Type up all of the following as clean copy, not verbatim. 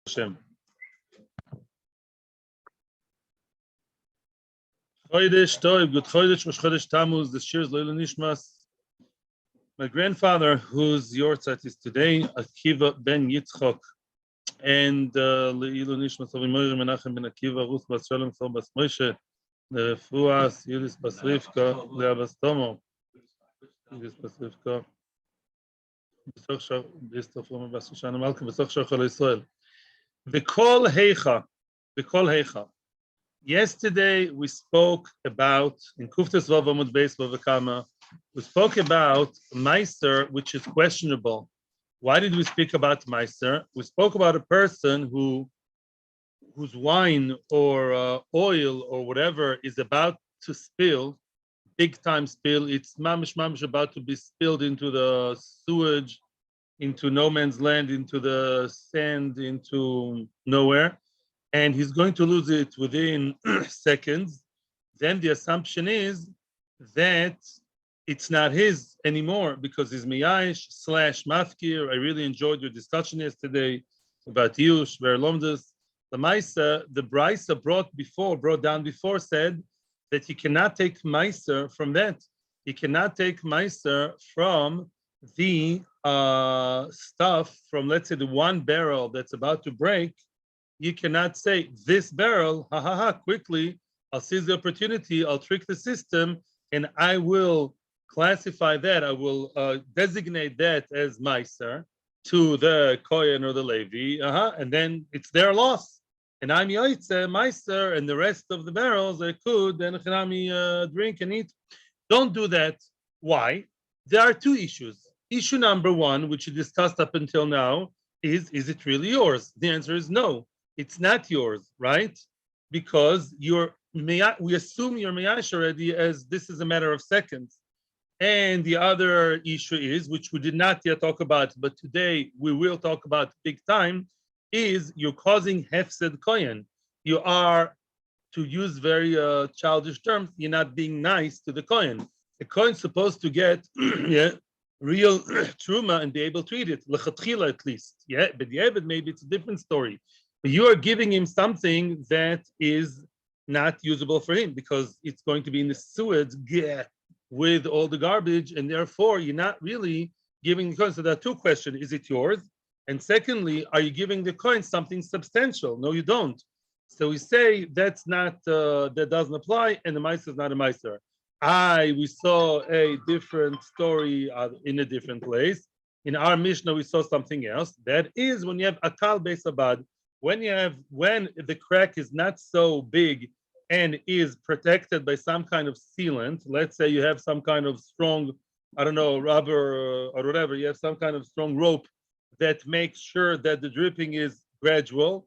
Hashem. Chodesh Tov, Good Chodesh, Rosh Chodesh Tammuz. The Shir is Leila Nishmas. My grandfather, whose yortzeit is today, Akiva ben Yitzchok, and Leila Nishmas of Imor Menachem ben Akiva, Ruth Bas Shalom, Sol Bas Moshe, Fuas, Yudis Bas Rivka, Lea Bas Tomo, Yudis Bas Rivka, B'soch Shar, B'istov Roma Bas Shoshana Malka, B'soch Shar Chol Yisrael. V'kol Heicha, V'kol Heicha. Yesterday we spoke about, in Kuftes Vav Amud Beis Bava Kama, we spoke about Meiser, which is questionable. Why did we speak about Meiser? We spoke about a person whose wine or oil or whatever is about to spill, big time spill. It's mamish about to be spilled into the sewage, into no man's land, into the sand, into nowhere. And he's going to lose it within seconds. Then the assumption is that it's not his anymore because he's miyash / mafkir. I really enjoyed your discussion yesterday about Yush, Verlomdas. The Maisa, the Brisa brought down before said that you cannot take Meiser from that. You cannot take Meiser from the stuff from, let's say, the one barrel that's about to break. You cannot say this barrel, quickly, I'll seize the opportunity, I'll trick the system, and I will classify that, I will designate that as Meiser to the Kohen or the Levi, and then it's their loss. And I'm Yoitze, Meiser, and the rest of the barrels I could then drink and eat. Don't do that. Why? There are two issues. Issue number one, which we discussed up until now, is it really yours? The answer is no. It's not yours, right? Because we assume you're miyash already, as this is a matter of seconds. And the other issue is, which we did not yet talk about, but today we will talk about big time, is you're causing hefsed kohen. You are, to use very childish terms, you're not being nice to the kohen. The kohen's supposed to get real terumah and be able to eat it, lechatchila at least. Yeah, but maybe it's a different story. But you are giving him something that is not usable for him because it's going to be in the sewage with all the garbage, and therefore you're not really giving the coin. So there are two questions: is it yours? And secondly, are you giving the coin something substantial? No, you don't. So we say that's not that doesn't apply, and the meiser is not a meiser. We saw a different story in a different place. In our Mishnah, we saw something else. That is when you have akal beis abad. When the crack is not so big and is protected by some kind of sealant, let's say you have some kind of strong, rubber or whatever, you have some kind of strong rope that makes sure that the dripping is gradual,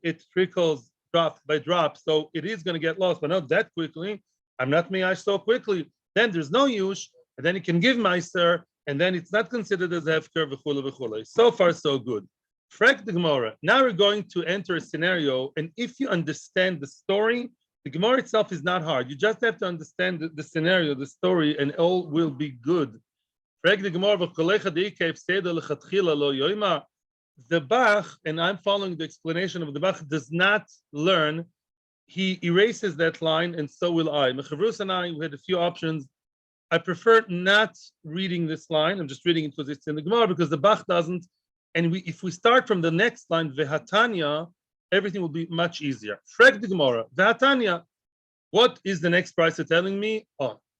it trickles drop by drop, so it is going to get lost, but not that quickly. I'm not miyash so quickly. Then there's no yush, and then you can give meiser, and then it's not considered as hefker v'chule v'chule. So far, so good. Frag the Gemara. Now we're going to enter a scenario, and if you understand the story, the Gemara itself is not hard. You just have to understand the scenario, the story, and all will be good. Frag the Gemara. The Bach, and I'm following the explanation of the Bach, does not learn. He erases that line, and so will I. Mechavrus and I, we had a few options. I prefer not reading this line. I'm just reading it because it's in the Gemara, because the Bach doesn't. And if we start from the next line, Vehatanya, everything will be much easier. Frag the Gemara. Vehatanya, what is the next price telling me?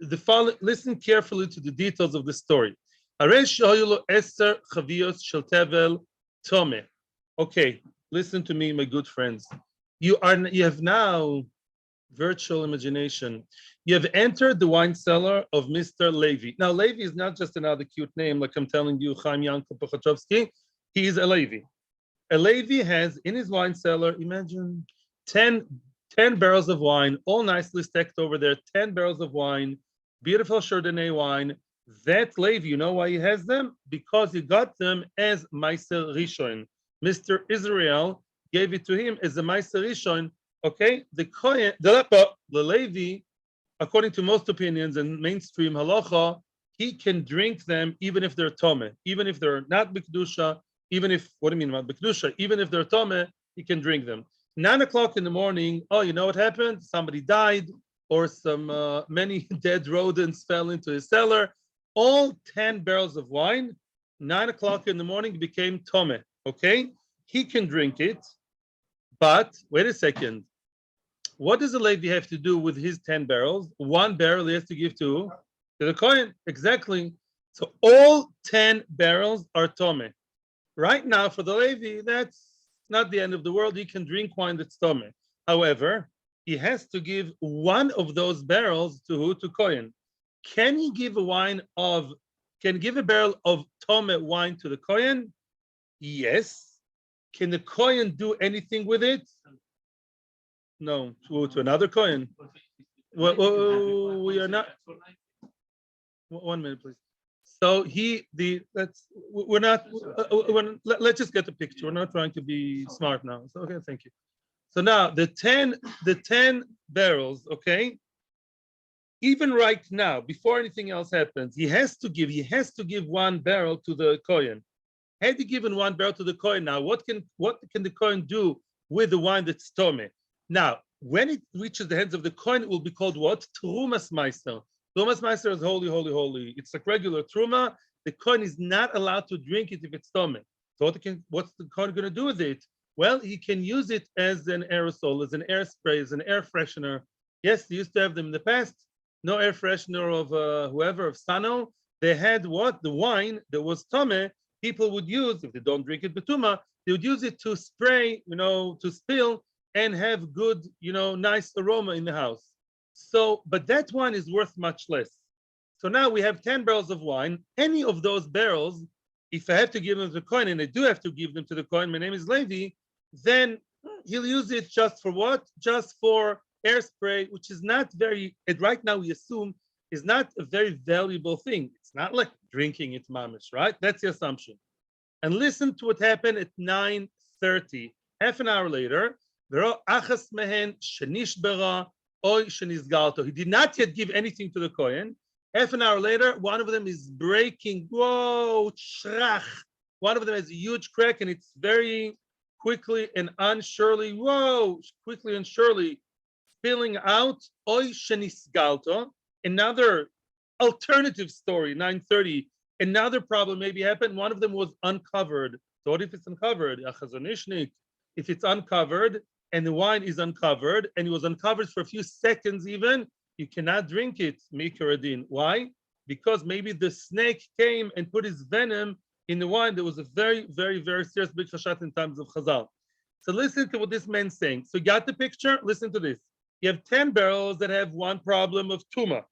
Listen carefully to the details of the story. Okay, listen to me, my good friends. You have now virtual imagination. You have entered the wine cellar of Mr. Levi. Now, Levi is not just another cute name, like I'm telling you, Chaim Yankel Pachachovsky. He is a Levi. A Levi has in his wine cellar, imagine 10 barrels of wine, all nicely stacked over there, 10 barrels of wine, beautiful Chardonnay wine. That Levi, you know why he has them? Because he got them as Meiser Rishon. Mr. Israel gave it to him as a Meiser Rishon. Okay, the Kohen, the Levi, according to most opinions and mainstream halacha, he can drink them even if they're tome, even if they're not b'kedusha. Even if, what do you mean about Bekdusha? Even if they're Tome, he can drink them. 9 o'clock in the morning, oh, you know what happened? Somebody died, or some many dead rodents fell into his cellar. All 10 barrels of wine, 9 o'clock in the morning became Tome, okay? He can drink it, but wait a second. What does the Levi have to do with his 10 barrels? 1 barrel he has to give to the Kohen, exactly. So all 10 barrels are Tome. Right now, for the Levi, that's not the end of the world. He can drink wine that's Tome. However, he has to give 1 of those barrels to who? To Kohen. Can he give a barrel of Tome wine to the Kohen? Yes. Can the Kohen do anything with it? No, to another Kohen. Well, we are not. 1 minute, please. So let's just get the picture. We're not trying to be smart now. So okay, thank you. So now the 10 barrels, okay. Even right now, before anything else happens, he has to give 1 barrel to the Kohen. Had he given 1 barrel to the Kohen, now what can the Kohen do with the wine that's Tome? Now, when it reaches the hands of the Kohen, it will be called what? Terumah Meister. Terumah Meister is holy, holy, holy. It's like regular Terumah. The Kohen is not allowed to drink it if it's Tome. So what's the Kohen going to do with it? Well, he can use it as an aerosol, as an air spray, as an air freshener. Yes, they used to have them in the past. No air freshener of Sano. They had what? The wine that was Tome. People would use, if they don't drink it betuma, they would use it to spray, to spill and have good, nice aroma in the house. So, but that wine is worth much less. So now we have 10 barrels of wine. Any of those barrels, if I have to give them to the Kohen, and I do have to give them to the Kohen, my name is Levi, then he'll use it just for what? Just for air spray, which is not right now we assume is not a very valuable thing. It's not like drinking it mamish, right? That's the assumption. And listen to what happened at 9:30. Half an hour later, he did not yet give anything to the Kohen. Half an hour later, one of them is breaking. Whoa, shrach. One of them has a huge crack, and it's very quickly and unsurely, quickly and surely spilling out. Oy shenisgalto. Another alternative story, 9:30. Another problem maybe happened. One of them was uncovered. So what if it's uncovered? If it's uncovered and the wine is uncovered and it was uncovered for a few seconds even, you cannot drink it, Mikaradin. Why? Because maybe the snake came and put his venom in the wine. There was a very, very, very serious big chashat in times of Chazal. So listen to what this man's saying. So you got the picture? Listen to this. You have 10 barrels that have one problem of Tuma.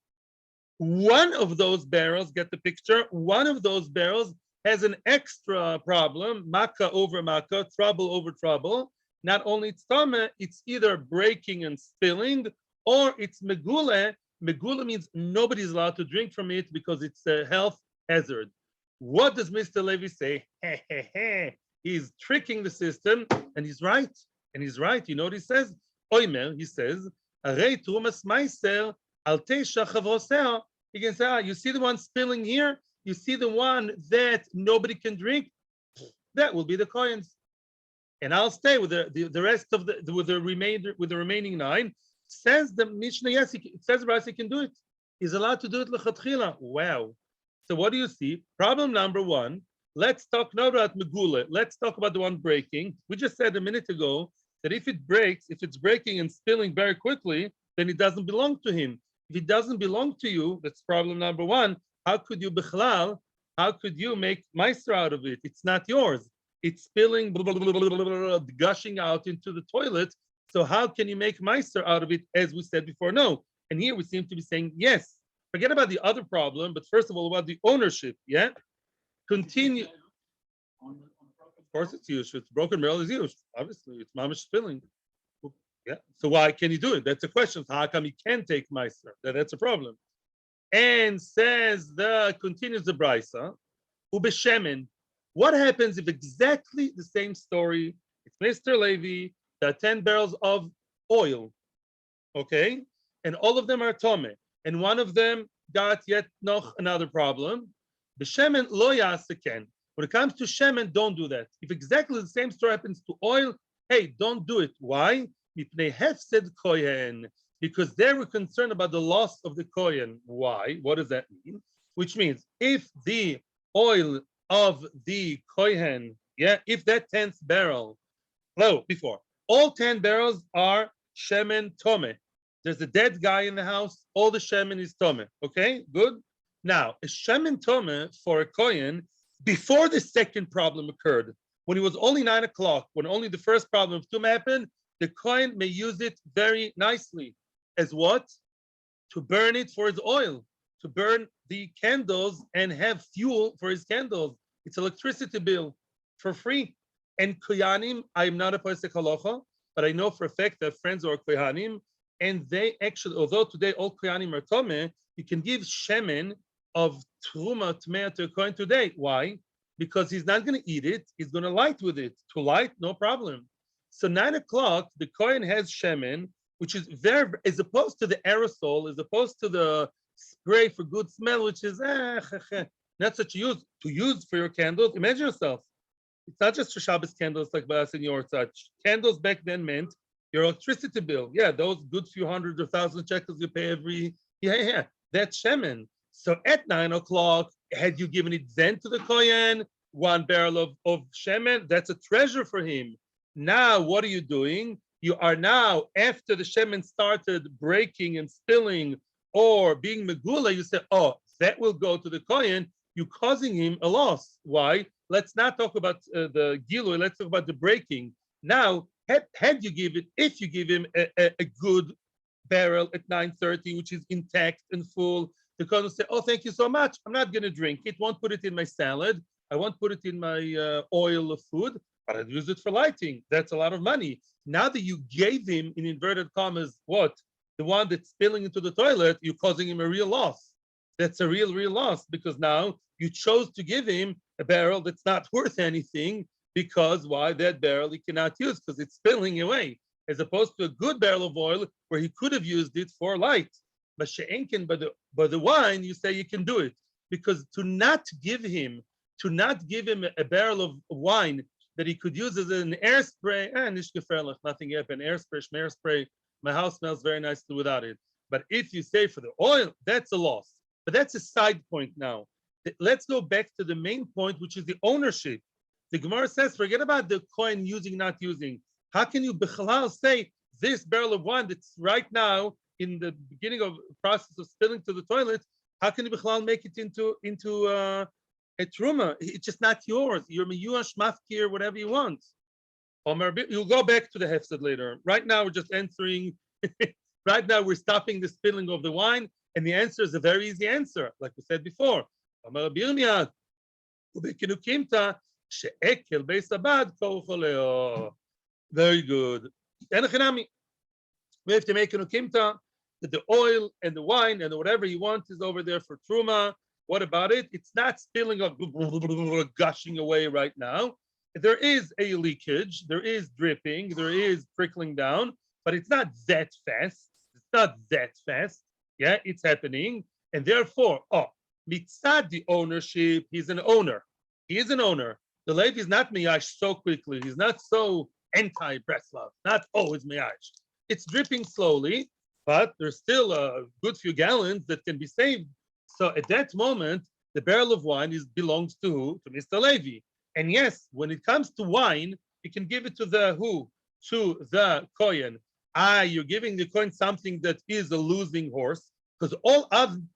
One of those barrels, get the picture, one of those barrels has an extra problem, Makkah over Makkah, trouble over trouble. Not only it's Tama, it's either breaking and spilling, or it's Megule. Megule means nobody's allowed to drink from it because it's a health hazard. What does Mr. Levy say? He's tricking the system, and he's right. And he's right. You know what he says? Oimer, he says, Arei Tumas Meiser, Al Teisha Chavrosea. He can say, you see the one spilling here? You see the one that nobody can drink? That will be the Kohen's. And I'll stay with the rest of with the remaining 9. Says the Mishnah, yes, it says Rashi can do it. He's allowed to do it lechatchila. Wow. So what do you see? Problem number 1. Let's talk not about Megule. Let's talk about the one breaking. We just said a minute ago that if it breaks, if it's breaking and spilling very quickly, then it doesn't belong to him. If it doesn't belong to you, that's problem number 1. How could you make meister out of it? It's not yours. It's spilling, gushing out into the toilet. So how can you make meister out of it? As we said before, no. And here we seem to be saying yes. Forget about the other problem, but first of all, about the ownership. Yeah. Continue. Of course, it's used. It's broken barrel is used. Obviously, it's mamish spilling. Yeah. So why can he do it? That's a question. So how come he can take meister? That's a problem. And continues the brisa, ubeshemen. What happens if exactly the same story? It's Mr. Levi. There are 10 barrels of oil, okay, and all of them are tome, and one of them got yet noch another problem. Beshemen lo yaseken. When it comes to shemen, don't do that. If exactly the same story happens to oil, hey, don't do it. Why? Mipnei hefsed kohen. Because they were concerned about the loss of the Kohen. Why? What does that mean? Which means if the oil of the Kohen, if that 10th barrel, before, all 10 barrels are shemen tome. There's a dead guy in the house, all the shemen is tome. Okay, good? Now, a shemen tome for a Kohen, before the second problem occurred, when it was only 9 o'clock, when only the first problem of tome happened, the Kohen may use it very nicely. As what? To burn it for his oil, to burn the candles and have fuel for his candles. It's electricity bill for free. And Kohanim, I'm not a Pesach halacha, but I know for a fact that friends who are Kohanim, and they actually, although today all Kohanim are Tomeh, you can give shemen of Terumah Tmei to a Kohen today. Why? Because he's not going to eat it, he's going to light with it. To light, no problem. So 9 o'clock, the Kohen has shemen, which is very, as opposed to the aerosol, as opposed to the spray for good smell, which is not such a use to use for your candles. Imagine yourself. It's not just for Shabbos candles like Bas and your such. Candles back then meant your electricity bill. Yeah, those good few hundred or thousand shekels you pay every, that's shemen. So at 9 o'clock, had you given it then to the Kohen, 1 barrel of shemen, that's a treasure for him. Now, what are you doing? You are now, after the shemen started breaking and spilling or being megula, you say, oh, that will go to the Kohen. You're causing him a loss. Why? Let's not talk about the gilui. Let's talk about the breaking. Now, had you give it, if you give him a good barrel at 9:30, which is intact and full, the Kohen will say, oh, thank you so much. I'm not going to drink it. Won't put it in my salad. I won't put it in my oil of food, but I'd use it for lighting. That's a lot of money. Now that you gave him, in inverted commas, what? The one that's spilling into the toilet, you're causing him a real loss. That's a real loss, because now you chose to give him a barrel that's not worth anything, because why? That barrel he cannot use because it's spilling away, as opposed to a good barrel of oil where he could have used it for light. But she'enken, by the wine, you say you can do it, because to not give him a barrel of wine that he could use as an air spray, nothing happened. Air spray, my house smells very nicely without it. But if you say for the oil, that's a loss. But that's a side point now. Let's go back to the main point, which is the ownership. The Gemara says, forget about the Kohen using, not using. How can you b'chalal say this barrel of wine that's right now in the beginning of the process of spilling to the toilet, how can you b'chalal make it into a Terumah? It's just not yours. You're miyuash, mafkir, whatever you want. You'll go back to the hefsed later. Right now, we're just answering. Right now, we're stopping the spilling of the wine, and the answer is a very easy answer, like we said before. Very good. We have to make an ukimta that the oil and the wine and whatever you want is over there for Terumah. What about it? It's not spilling up, gushing away right now. There is a leakage, there is dripping, there is trickling down, but it's not that fast. It's not that fast. Yeah, it's happening. And therefore, mitzad the ownership, he's an owner. He is an owner. The Levi is not miyash so quickly. He's not so anti-Breslov. Not always miyash. It's dripping slowly, but there's still a good few gallons that can be saved. So at that moment, the barrel of wine belongs to who? To Mr. Levi. And yes, when it comes to wine, you can give it to the who? To the Kohen. You're giving the Kohen something that is a losing horse, because all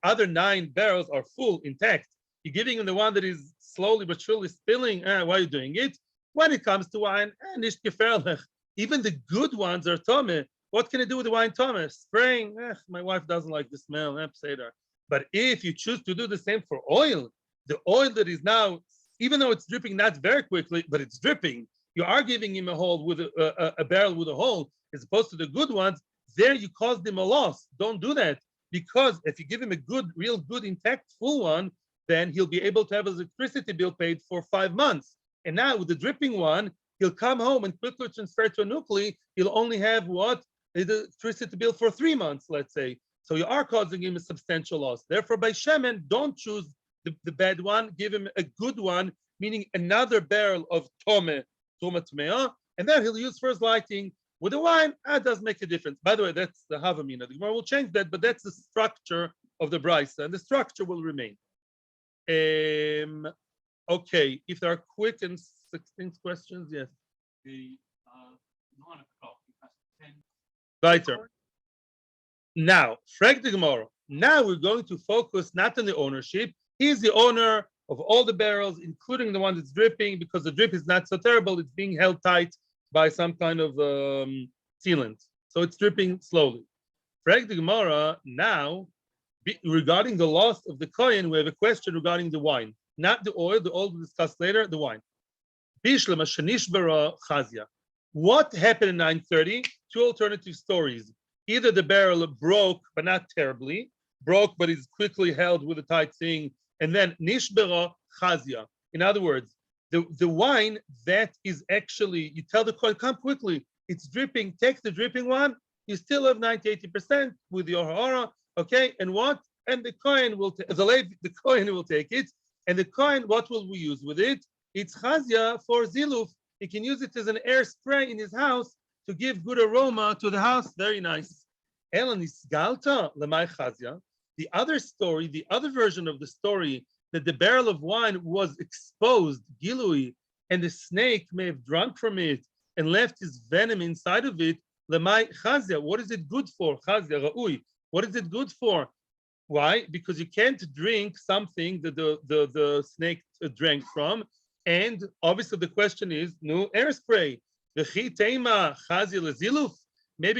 other 9 barrels are full, intact. You're giving him the one that is slowly but surely spilling. Why are you doing it? When it comes to wine, nicht gefährlich. Even the good ones are tome. What can I do with the wine tome? Spraying. My wife doesn't like the smell. But if you choose to do the same for oil, the oil that is now, even though it's dripping not very quickly, but it's dripping, you are giving him a hole with a barrel with a hole, as opposed to the good ones. There you caused him a loss. Don't do that, because if you give him a good, real good, intact, full one, then he'll be able to have his electricity bill paid for 5 months. And now with the dripping one, he'll come home and quickly transfer to a nuclei. He'll only have what? The electricity bill for 3 months, let's say. So you are causing him a substantial loss. Therefore, by shemen, don't choose the bad one. Give him a good one meaning another barrel of Terumah Tmeah, and then he'll use for his lighting. With the wine, that does make a difference. By the way, that's the Havamina. The Gemara will change that, but that's the structure of the Brisa, and the structure will remain. Okay, if there are quick and succinct questions, yes. Weiter. Now, frag the Gemara. Now we're going to focus not on the ownership. He's the owner of all the barrels, including the one that's dripping, because the drip is not so terrible. It's being held tight by some kind of sealant. So it's dripping slowly. Frag the Gemara, now, regarding the loss of the Kohen, we have a question regarding the wine. Not the oil we'll discuss later, the wine. What happened in 930? Two alternative stories. Either the barrel broke, but not terribly, broke, but is quickly held with a tight thing, and then nishbera chazia. In other words, the wine that is actually, you tell the Kohen, come quickly, it's dripping, take the dripping one, you still have 90-80% with your hara, okay, and what? And the Kohen will the Kohen will take it, and the Kohen, what will we use with it? It's chazia for ziluf. He can use it as an air spray in his house to give good aroma to the house. Very nice. The other story, the other version of the story, that the barrel of wine was exposed, gilui, and the snake may have drunk from it and left his venom inside of it. What is it good for? What is it good for? Why? Because you can't drink something that the snake drank from. And obviously the question is, no air spray. Maybe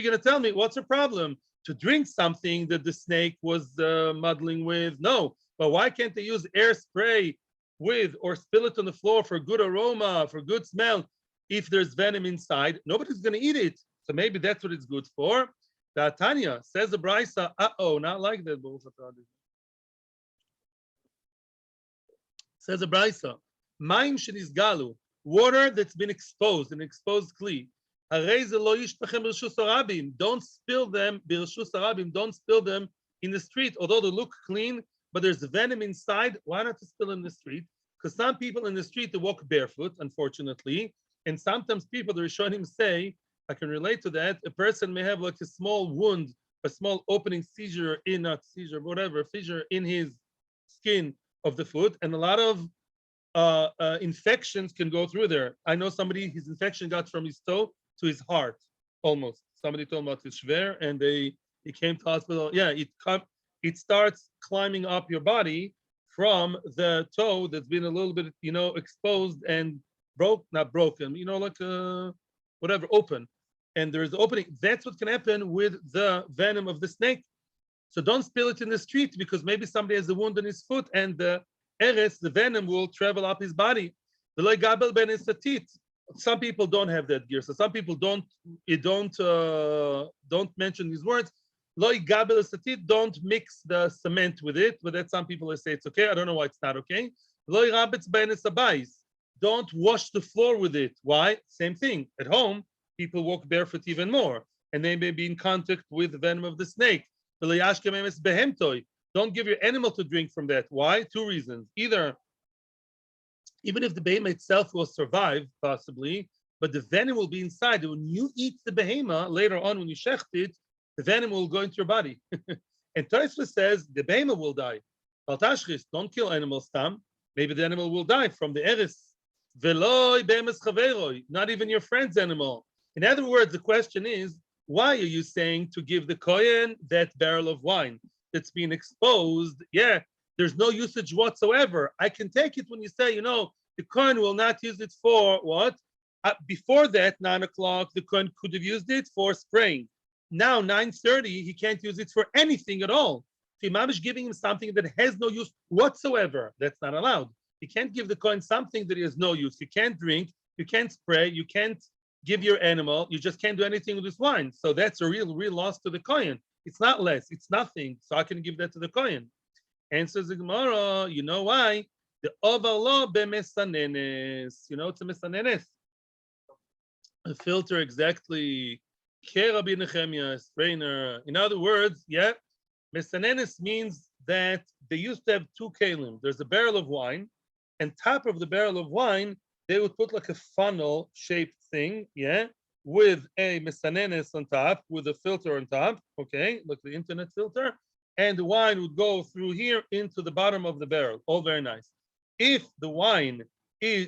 you're going to tell me, what's the problem? To drink something that the snake was muddling with? No. But why can't they use air spray with, or spill it on the floor for good aroma, for good smell? If there's venom inside, nobody's going to eat it. So maybe that's what it's good for. The Tanya says the Brisa, not like that. Says the Brisa, Maim shenizgalu, water that's been exposed, an exposed kli. Don't spill them, don't spill them in the street, although they look clean, but there's venom inside. Why not to spill in the street? Because some people in the street, they walk barefoot, unfortunately. And sometimes people, the Rishonim say, I can relate to that, a person may have like a small wound, a small opening fissure in his skin of the foot, and a lot of infections can go through there. I know somebody, his infection got from his toe to his heart, almost. Somebody told him about his shver, and he came to hospital. Yeah, it starts climbing up your body from the toe that's been a little bit, exposed and not broken, like whatever, open. And there's the opening. That's what can happen with the venom of the snake. So don't spill it in the street, because maybe somebody has a wound on his foot, and the venom will travel up his body. Some people don't have that gear, so some people don't mention these words. Don't mix the cement with it, but that some people say it's okay. I don't know why it's not okay. Don't wash the floor with it. Why? Same thing. At home, people walk barefoot even more, and they may be in contact with the venom of the snake. Don't give your animal to drink from that. Why? Two reasons. Either, even if the behemoth itself will survive, possibly, but the venom will be inside. And when you eat the behemoth, later on when you shecht it, the venom will go into your body. And Tosfos says the behemoth will die. Don't kill animals, Tam. Maybe the animal will die from the eris. Not even your friend's animal. In other words, the question is, why are you saying to give the Kohen that barrel of wine that's been exposed? Yeah, there's no usage whatsoever. I can take it when you say, the Kohen will not use it for what? Before that, 9 o'clock, the Kohen could have used it for spraying. Now, 9:30, he can't use it for anything at all. If Imam is giving him something that has no use whatsoever, that's not allowed. You can't give the Kohen something that has no use. You can't drink, you can't spray, you can't give your animal, you just can't do anything with this wine. So that's a real loss to the Kohen. It's not less, it's nothing. So I can give that to the Kohen. Answers the Gemara, you know why? The overlaw bemesanenes. It's a mesanenes. A filter exactly. Kerabi Nehemiah, strainer. In other words, mesanenes means that they used to have two kalim. There's a barrel of wine, and top of the barrel of wine, they would put like a funnel-shaped thing, yeah, with a mesanenes on top, with a filter on top, okay, like the internet filter, and the wine would go through here into the bottom of the barrel. All very nice. If the wine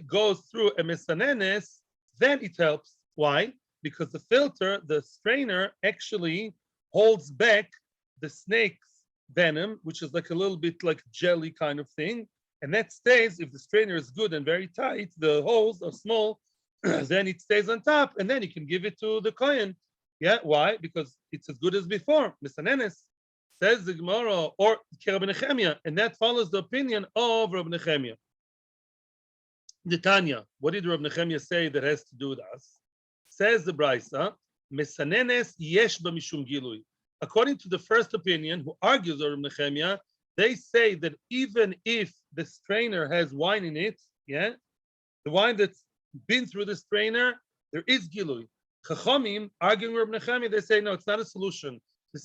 goes through a mesanenes, then it helps. Why? Because the filter, the strainer, actually holds back the snake's venom, which is like a little bit like jelly kind of thing, and that stays. If the strainer is good and very tight, the holes are small, then it stays on top, and then you can give it to the Kohen. Yeah, why? Because it's as good as before. Misanenes, says the Gemara, or Rabbi Nechemia, and that follows the opinion of Rabbi Nechemia. The Tanya, what did Rabbi Nechemia say that has to do with us? Says the Brisa, Misanenes yesh ba mishum gilui. According to the first opinion, who argues Rabbi Nechemia, they say that even if the strainer has wine in it, yeah, the wine that's been through the strainer, there is gilui. Chachamim, arguing Rabbi Nechemia, they say no, it's not a solution. The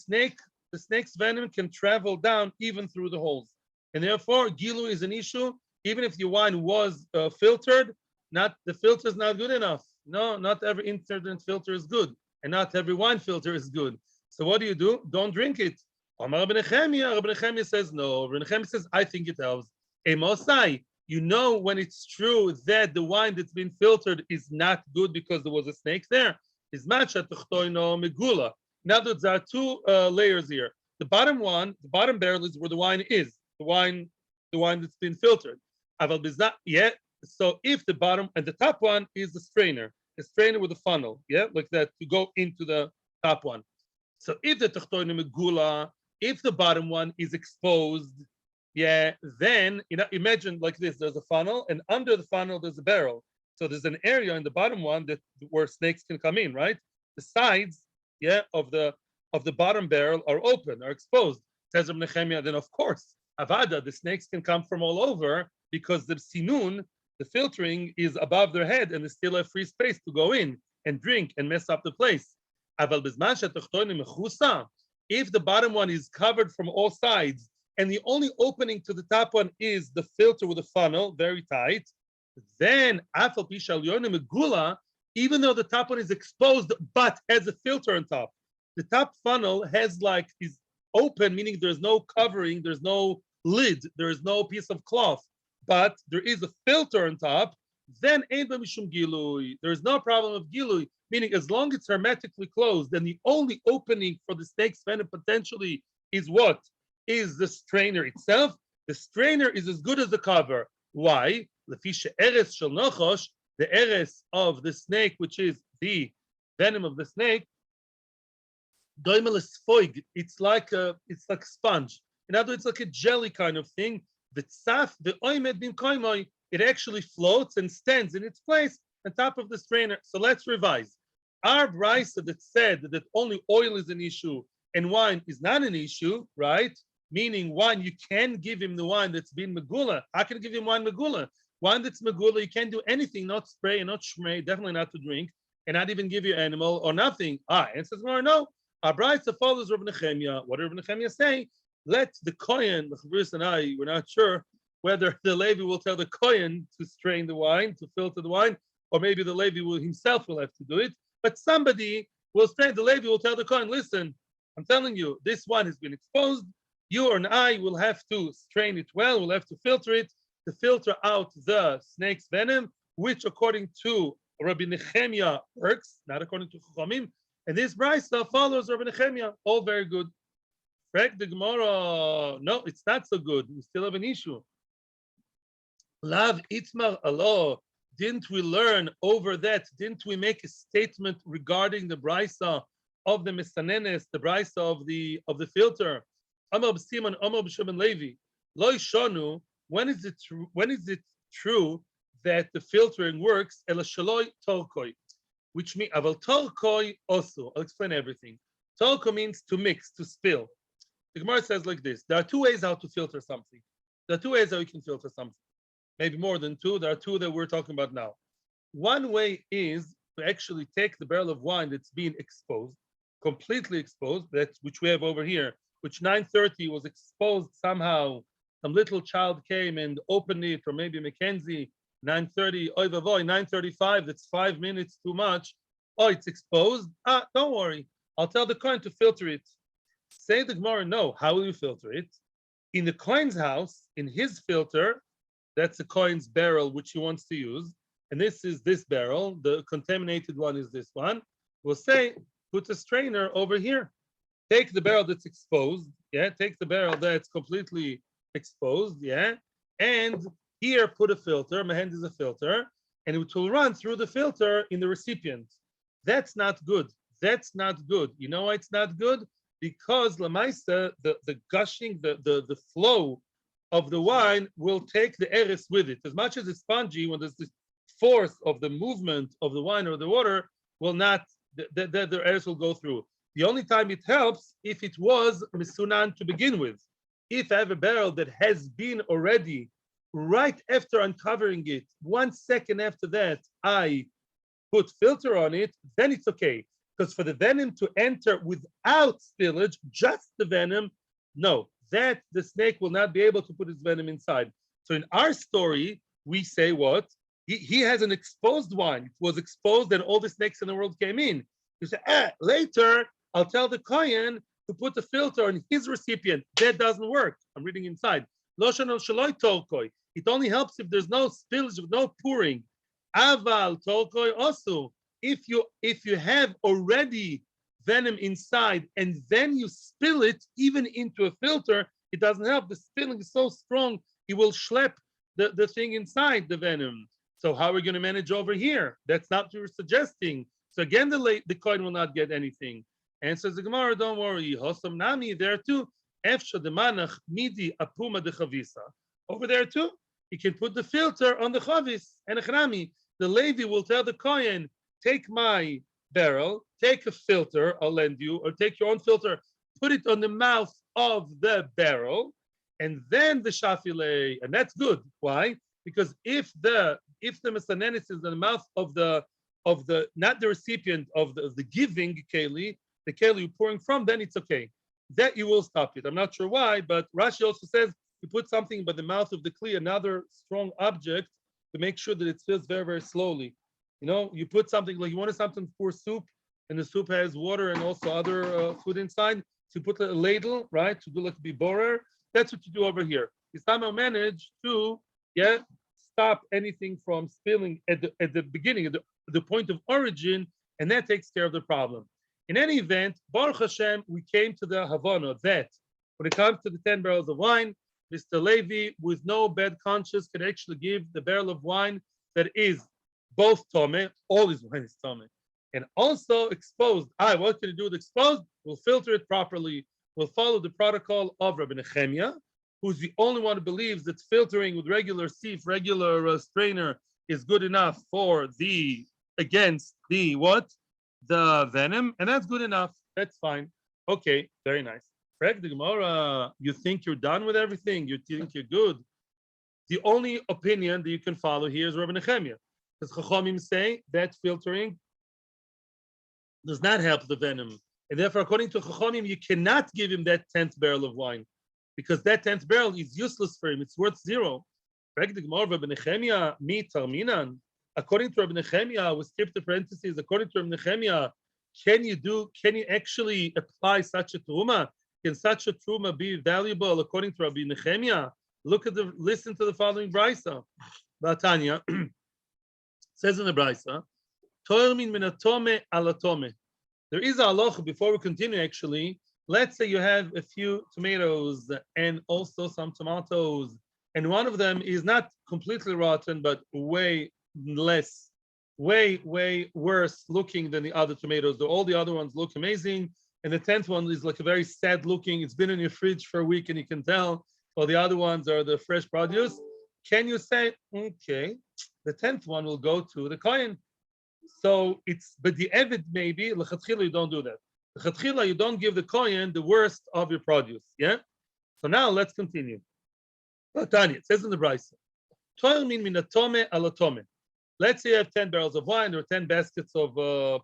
snake's venom can travel down even through the holes, and therefore gilui is an issue. Even if your wine was filtered, the filter is not good enough. No, not every internet filter is good, and not every wine filter is good. So what do? Don't drink it. Rabbi Nechemia says no. Rabbi Nechemia says, I think it helps. Emosai, you know when it's true that the wine that's been filtered is not good because there was a snake there. Is matcha techtoino megula. In other words, there are two layers here. The bottom barrel is where the wine is. The wine that's been filtered. Aval bizna, yeah. So if the bottom and the top one is the strainer with a funnel, yeah, like that to go into the top one. So if the techtoino megula, if the bottom one is exposed, yeah, then imagine like this: there's a funnel, and under the funnel there's a barrel. So there's an area in the bottom one where snakes can come in, right? The sides, yeah, of the bottom barrel are open, are exposed. Says Rabbi Nechemia, then of course, avada, the snakes can come from all over because the sinun, the filtering, is above their head, and they still have free space to go in and drink and mess up the place. Aval bizman she'tachtonim mechusa. If the bottom one is covered from all sides and the only opening to the top one is the filter with a funnel, very tight, then even though the top one is exposed but has a filter on top, the top funnel is open, meaning there's no covering, there's no lid, there is no piece of cloth, but there is a filter on top, then there is no problem of gilui, meaning as long as it's hermetically closed, then the only opening for the snake's venom potentially is what? Is the strainer itself. The strainer is as good as the cover. Why? The eres of the snake, which is the venom of the snake, it's like sponge. In other words, it's like a jelly kind of thing. It actually floats and stands in its place on top of the strainer. So let's revise. Our brisa that said that only oil is an issue and wine is not an issue, right? Meaning wine, you can give him the wine that's been megula. I can give him wine megula. Wine that's megula, you can't do anything, not spray and not shmei, definitely not to drink, and not even give you animal or nothing. And says, no. Our brisa follows Rabbi Nechemia. What did Rabbi Nechemia say? Let the Kohen, the Chavris and I, we're not sure whether the Levi will tell the Kohen to strain the wine, to filter the wine, or maybe the Levi himself will have to do it. But somebody will strain. The Levi will tell the Kohen, listen, I'm telling you, this wine has been exposed. You and I will have to strain it well. We'll have to filter it to filter out the snake's venom, which according to Rabbi Nechemia works, not according to Chachamim. And this brisa follows Rabbi Nechemia. All very good. Correct the Gemara. No, it's not so good. We still have an issue. Lav itmar alo. Didn't we learn over that? Didn't we make a statement regarding the brisa of the misanenes, the brisa of the filter? Amar b'Simon, Amar b'Shimon Levi. Lo shonu. When is it true that the filtering works? Ela shaloi torkoi, which means aval torkoi also. I'll explain everything. Torko means to mix, to spill. The Gemara says like this: there are two ways how to filter something. There are two ways how you can filter something. Maybe more than two. There are two that we're talking about now. One way is to actually take the barrel of wine that's been exposed, completely exposed, which we have over here, which 930 was exposed somehow some little child came and opened it, or maybe Mackenzie, 9:30, oy vavoy, 9:35, that's 5 minutes too much. Oh, it's exposed. Don't worry. I'll tell the Kohen to filter it. Say the Gemara, no. How will you filter it? In the Kohen's house, in his filter, that's the Kohen's barrel, which he wants to use. And this is this barrel. The contaminated one is this one. We'll say, put a strainer over here. Take the barrel that's exposed. Yeah, take the barrel that's completely exposed. Yeah. And here, put a filter. My hand is a filter. And it will run through the filter in the recipient. That's not good. That's not good. You know why it's not good? Because Lamaisa, the gushing, the flow of the wine will take the eris with it. As much as it's spongy, when there's this force of the movement of the wine or the water, will not, the eris will go through. The only time it helps if it was misunan to begin with. If I have a barrel that has been already, right after uncovering it, 1 second after that, I put filter on it, then it's okay. Because for the venom to enter without spillage, just the venom, no, that the snake will not be able to put its venom inside. So in our story, we say what? He has an exposed wine. It was exposed and all the snakes in the world came in. You say, later, I'll tell the Kohen to put the filter on his recipient. That doesn't work. I'm reading inside. It only helps if there's no spillage, no pouring. Aval tolkoi also. If you have already venom inside and then you spill it even into a filter, it doesn't help. The spilling is so strong, it will schlep the thing inside the venom. So how are we going to manage over here? That's not what you're suggesting. So again, the Kohen will not get anything. And says the Gemara, don't worry. Hosam nami there too. Efsha demanach midi apuma de chavisa. Over there too, you can put the filter on the chavis and a chrami. The Levi will tell the Kohen, take my barrel, take a filter, I'll lend you, or take your own filter, put it on the mouth of the barrel, and then the shafile, and that's good. Why? Because if the mesanenis is in the mouth of the not the recipient of the giving keli, the keli you're pouring from, then it's okay. That you will stop it. I'm not sure why, but Rashi also says you put something by the mouth of the kli, another strong object, to make sure that it fills very, very slowly. You know, you put something like you wanted something for soup, and the soup has water and also other food inside. So you put a ladle, right, to do like a borer. That's what you do over here. You somehow manage to stop anything from spilling at the beginning, at the point of origin, and that takes care of the problem. In any event, Baruch Hashem, we came to the Havana that when it comes to the 10 barrels of wine, Mr. Levi, with no bad conscience, can actually give the barrel of wine that is both tome, all his wine is tome, and also exposed. What can you do with exposed? We'll filter it properly. We'll follow the protocol of Rabbi Nechemia, who's the only one who believes that filtering with regular sieve, regular strainer is good enough for against the venom, and that's good enough. That's fine. Okay, very nice. Correct the Gemara. You think you're done with everything? You think you're good? The only opinion that you can follow here is Rabbi Nechemia. Because Chachamim say that filtering does not help the venom. And therefore, according to Chachamim, you cannot give him that 10th barrel of wine. Because that 10th barrel is useless for him. It's worth 0. According to Rabbi Nechemia, according to Rabbi Nechemia, we skip the parentheses, according to Rabbi Nechemia, can you actually apply such a terumah? Can such a terumah be valuable according to Rabbi Nechemia? Listen to the following brisa. Batanya says in the brisa, Toer min minatome alatome. There is a halacha before we continue. Actually, let's say you have a few tomatoes and also some tomatoes, and one of them is not completely rotten, but way worse looking than the other tomatoes. All the other ones look amazing, and the 10th one is like a very sad looking. It's been in your fridge for a week, and you can tell. While the other ones are the fresh produce. Can you say, okay, the 10th one will go to the Kohen? So but the Evid maybe, l'chatchila, you don't do that. L'chatchila, you don't give the Kohen the worst of your produce, yeah? So now let's continue. Tanya, it says in the Brisa, Toil min minatome alatome. Let's say you have 10 barrels of wine or 10 baskets of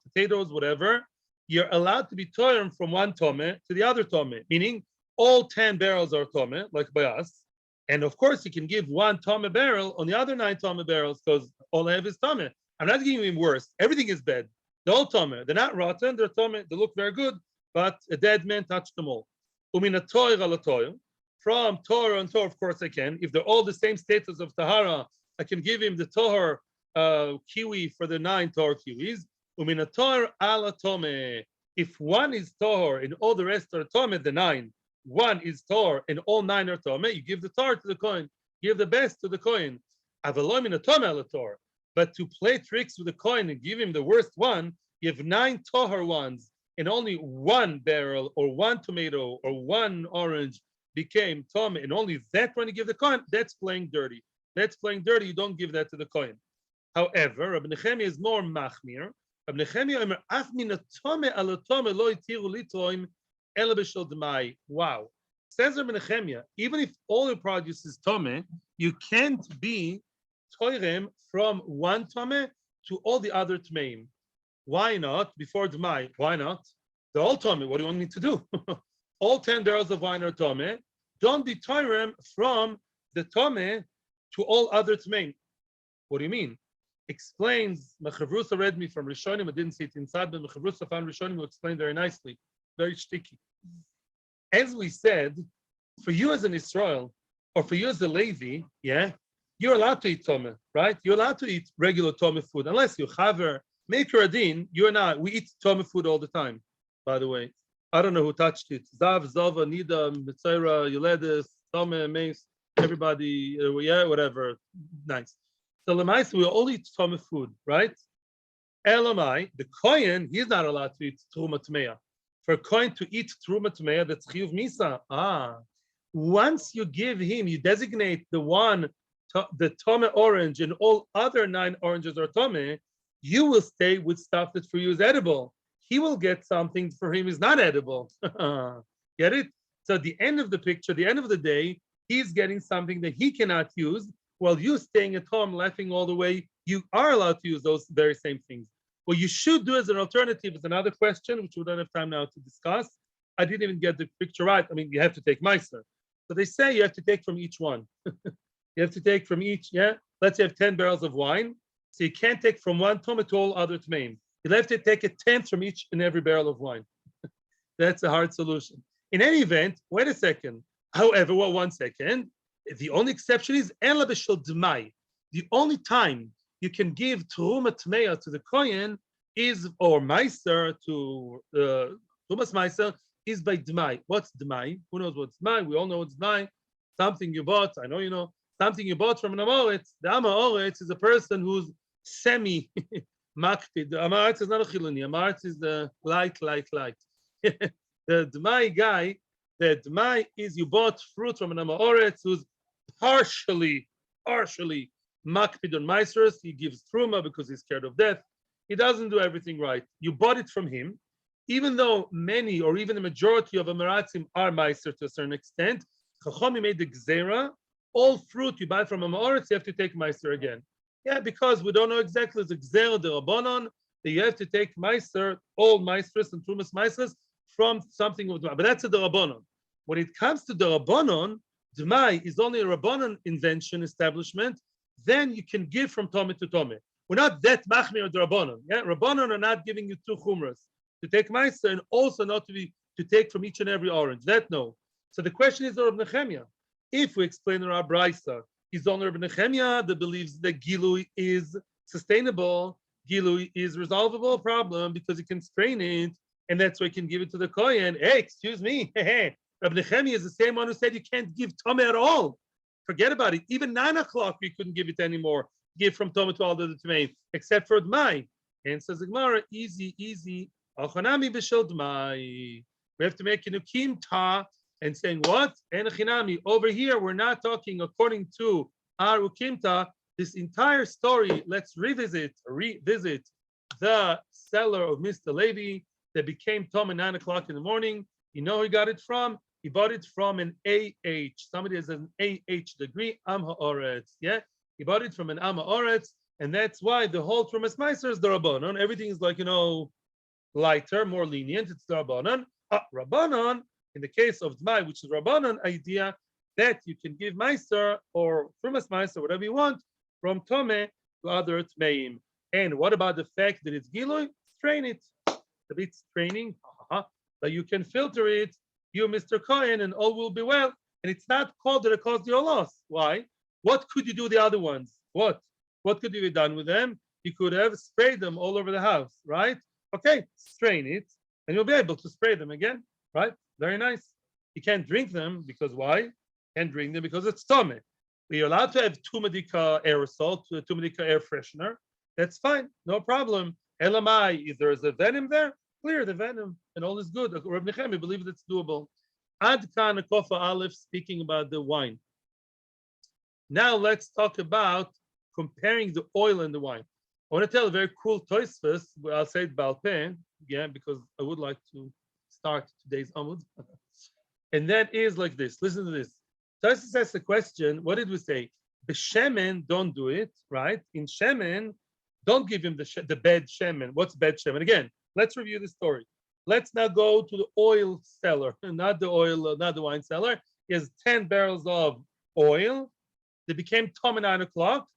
potatoes, whatever. You're allowed to be toiled from one tome to the other tome, meaning all 10 barrels are tome, like by us, And of course, you can give one Tome barrel on the other 9 Tome barrels because all I have is Tome. I'm not giving him worse. Everything is bad. They're all Tome. They're not rotten. They're Tome. They look very good, but a dead man touched them all. Umina toir ala toir. From Torah and Torah, of course I can. If they're all the same status of Tahara, I can give him the Torah kiwi for the 9 Torah kiwis. Umina toir ala tome. If one is Torah and all the rest are Tome, the 9. One is Torah and all 9 are Tome, you give the Torah to the Kohen. Give the best to the Kohen. Avalom in a Tome ala Torah. But to play tricks with the Kohen and give him the worst one, you have 9 Torah ones and only 1 barrel or 1 tomato or 1 orange became Tome, and only that one you give the Kohen, that's playing dirty. That's playing dirty. You don't give that to the Kohen. However, Rabbi Nechemia is more machmir. Rabbi Nechemia omer af min atome al atome lo itiru litroim ela b'shel demai. Wow. Says Rabbi Nechemia, even if all your produce is Tome, you can't be toirem from one Tome to all the other Tmeim. Why not? Before Demai, why not? They're all Tome. What do you want me to do? All 10 barrels of wine are Tome. Don't be toirem from the Tome to all other Tmeim. What do you mean? Explains, Mechavrusa read me from Rishonim, I didn't see it inside, but Mechavrusa found Rishonim who explained very nicely, very sticky. As we said, for you as an Israel, or for you as a Levi, yeah, you're allowed to eat Tome, right? You're allowed to eat regular Tome food, unless you're Chaver, Maker Adin, you're not. We eat Tome food all the time, by the way. I don't know who touched it. Zav, Zova, Nida, Mitzayra, Yoledis, Tome, Mace, everybody, yeah, whatever. Nice. So Lemais, we all eat Tome food, right? Elamai, the Kohen, he's not allowed to eat Terumah Tmeya. For a Kohen to eat Terumah Tmeya, that's Chiyuv Misa. Once you give him, you designate the one, the Tome orange, and all other 9 oranges are Tome, you will stay with stuff that for you is edible. He will get something for him is not edible. Get it? So at the end of the picture, the end of the day, he's getting something that he cannot use, while you staying at home laughing all the way, you are allowed to use those very same things. What you should do as an alternative is another question, which we don't have time now to discuss. I didn't even get the picture right. I mean, you have to take Meiser. So they say you have to take from each one. You have to take from each, yeah? Let's say you have 10 barrels of wine. So you can't take from one Tome to all other Tmeim. You'll have to take a 10th from each and every barrel of wine. That's a hard solution. In any event, wait a second. However, well, 1 second. The only exception is Ela b'shel Demai. The only time you can give Terumah Tmeya to the Kohen is, or Meiser to Tumas Meiser, is by Demai. What's Demai? Who knows what's Demai? We all know what's Demai. Something you bought, I know you know, something you bought from an Amoritz. The Amoritz is a person who's semi makpid. The Amoritz is not a Chiloni. Amoritz is the light. The Demai guy, the Demai is you bought fruit from an Amoritz who's partially makpid on Meisers. He gives Terumah because he's scared of death. He doesn't do everything right. You bought it from him, even though many or even the majority of Amaratzim are Meiser to a certain extent. Chachami made the Gzera. All fruit you buy from Amoritz, you have to take Meiser again. Yeah, because we don't know exactly the Gzera de Rabbanon that you have to take Meiser, all Meisers and Trumas Meisers from something of Dmai. But that's a de Rabbanon. When it comes to de Rabbanon, Dmai is only a Rabbanon invention establishment. Then you can give from Tome to Tome. We're not that machmir of the Rabbanon. Yeah, Rabbanon are not giving you 2 chumras to take Meiser and also not to take from each and every orange. That no. So the question is Rabbi Nechemia. If we explain our Braisa, is only Rabbi Nechemia that believes that Gilui is sustainable, Gilui is resolvable problem because you can strain it, and that's why you can give it to the Kohen. Hey, excuse me. Rabbi Nechemia is the same one who said you can't give Tome at all. Forget about it. Even 9 o'clock, we couldn't give it anymore. Give from Tome to all the Tmeim, except for Dmai. And says the Gemara, easy. Achanami b'shel Dmai. We have to make a nukim ta and saying what? Enochinami. Over here, we're not talking according to our ukimta. This entire story, let's revisit the seller of Mr. Levi that became Tome at 9 o'clock in the morning. You know who he got it from? He bought it from an AH. Somebody has an AH degree, Am Ha'oretz. Yeah? He bought it from an Am Ha'oretz, and that's why the whole Trumas Meiser is the Rabbanon. Everything is like, lighter, more lenient. It's the Rabbanon. Rabbanon, in the case of Dmai, which is Rabbanon idea, that you can give meiser or frumas meiser, whatever you want, from tome to other tmeim. And what about the fact that it's giloi? Strain it. A bit straining, but you can filter it, you, Mr. Kohen, and all will be well. And it's not called that it caused you a loss. Why? What could you do the other ones? What? What could you have done with them? You could have sprayed them all over the house, right? Okay, strain it, and you'll be able to spray them again, right? Very nice. You can't drink them because why? Can't drink them because it's tummy. You're allowed to have tumadika aerosol, tumadika air freshener. That's fine, no problem. Elamai, if there is a venom there, clear the venom, and all is good. Rabbi Nechemi believes it's doable. Ad kan kofa aleph, speaking about the wine. Now let's talk about comparing the oil and the wine. I want to tell a very cool Tosfos. I'll say it Balpeh, yeah, because I would like to start today's Amud. And that is like this. Listen to this. Tosfos asks the question, what did we say? The shemen, don't do it, right? In shemen, don't give him the bad shemen. What's bad shemen? Again, let's review the story. Let's now go to the oil seller, not the oil, not the wine seller. He has 10 barrels of oil. They became tom at 9 o'clock.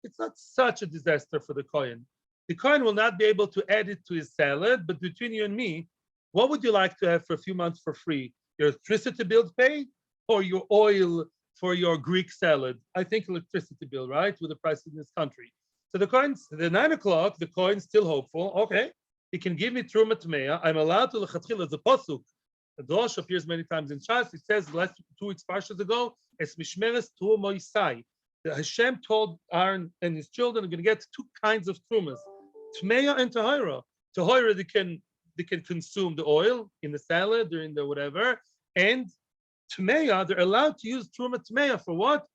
It's not such a disaster for the Kohen. The Kohen will not be able to add it to his salad, but between you and me, what would you like to have for a few months for free? Your electricity bill paid or your oil for your Greek salad? I think electricity bill, right? With the price in this country. So the Kohen's, the 9 o'clock, the Kohen's still hopeful. Okay, he can give me Terumah Tmeya. I'm allowed to lechatchila as a posuk. The Dosh appears many times in Shas. It says last 2 weeks, parshas ago, es mishmeres Terumah Yisai. Hashem told Aaron and his children are going to get 2 kinds of trumas, Tmeya and Tahira. Tahira, they can consume the oil in the salad or in the whatever, and Tmeya, they're allowed to use Terumah Tmeya for what?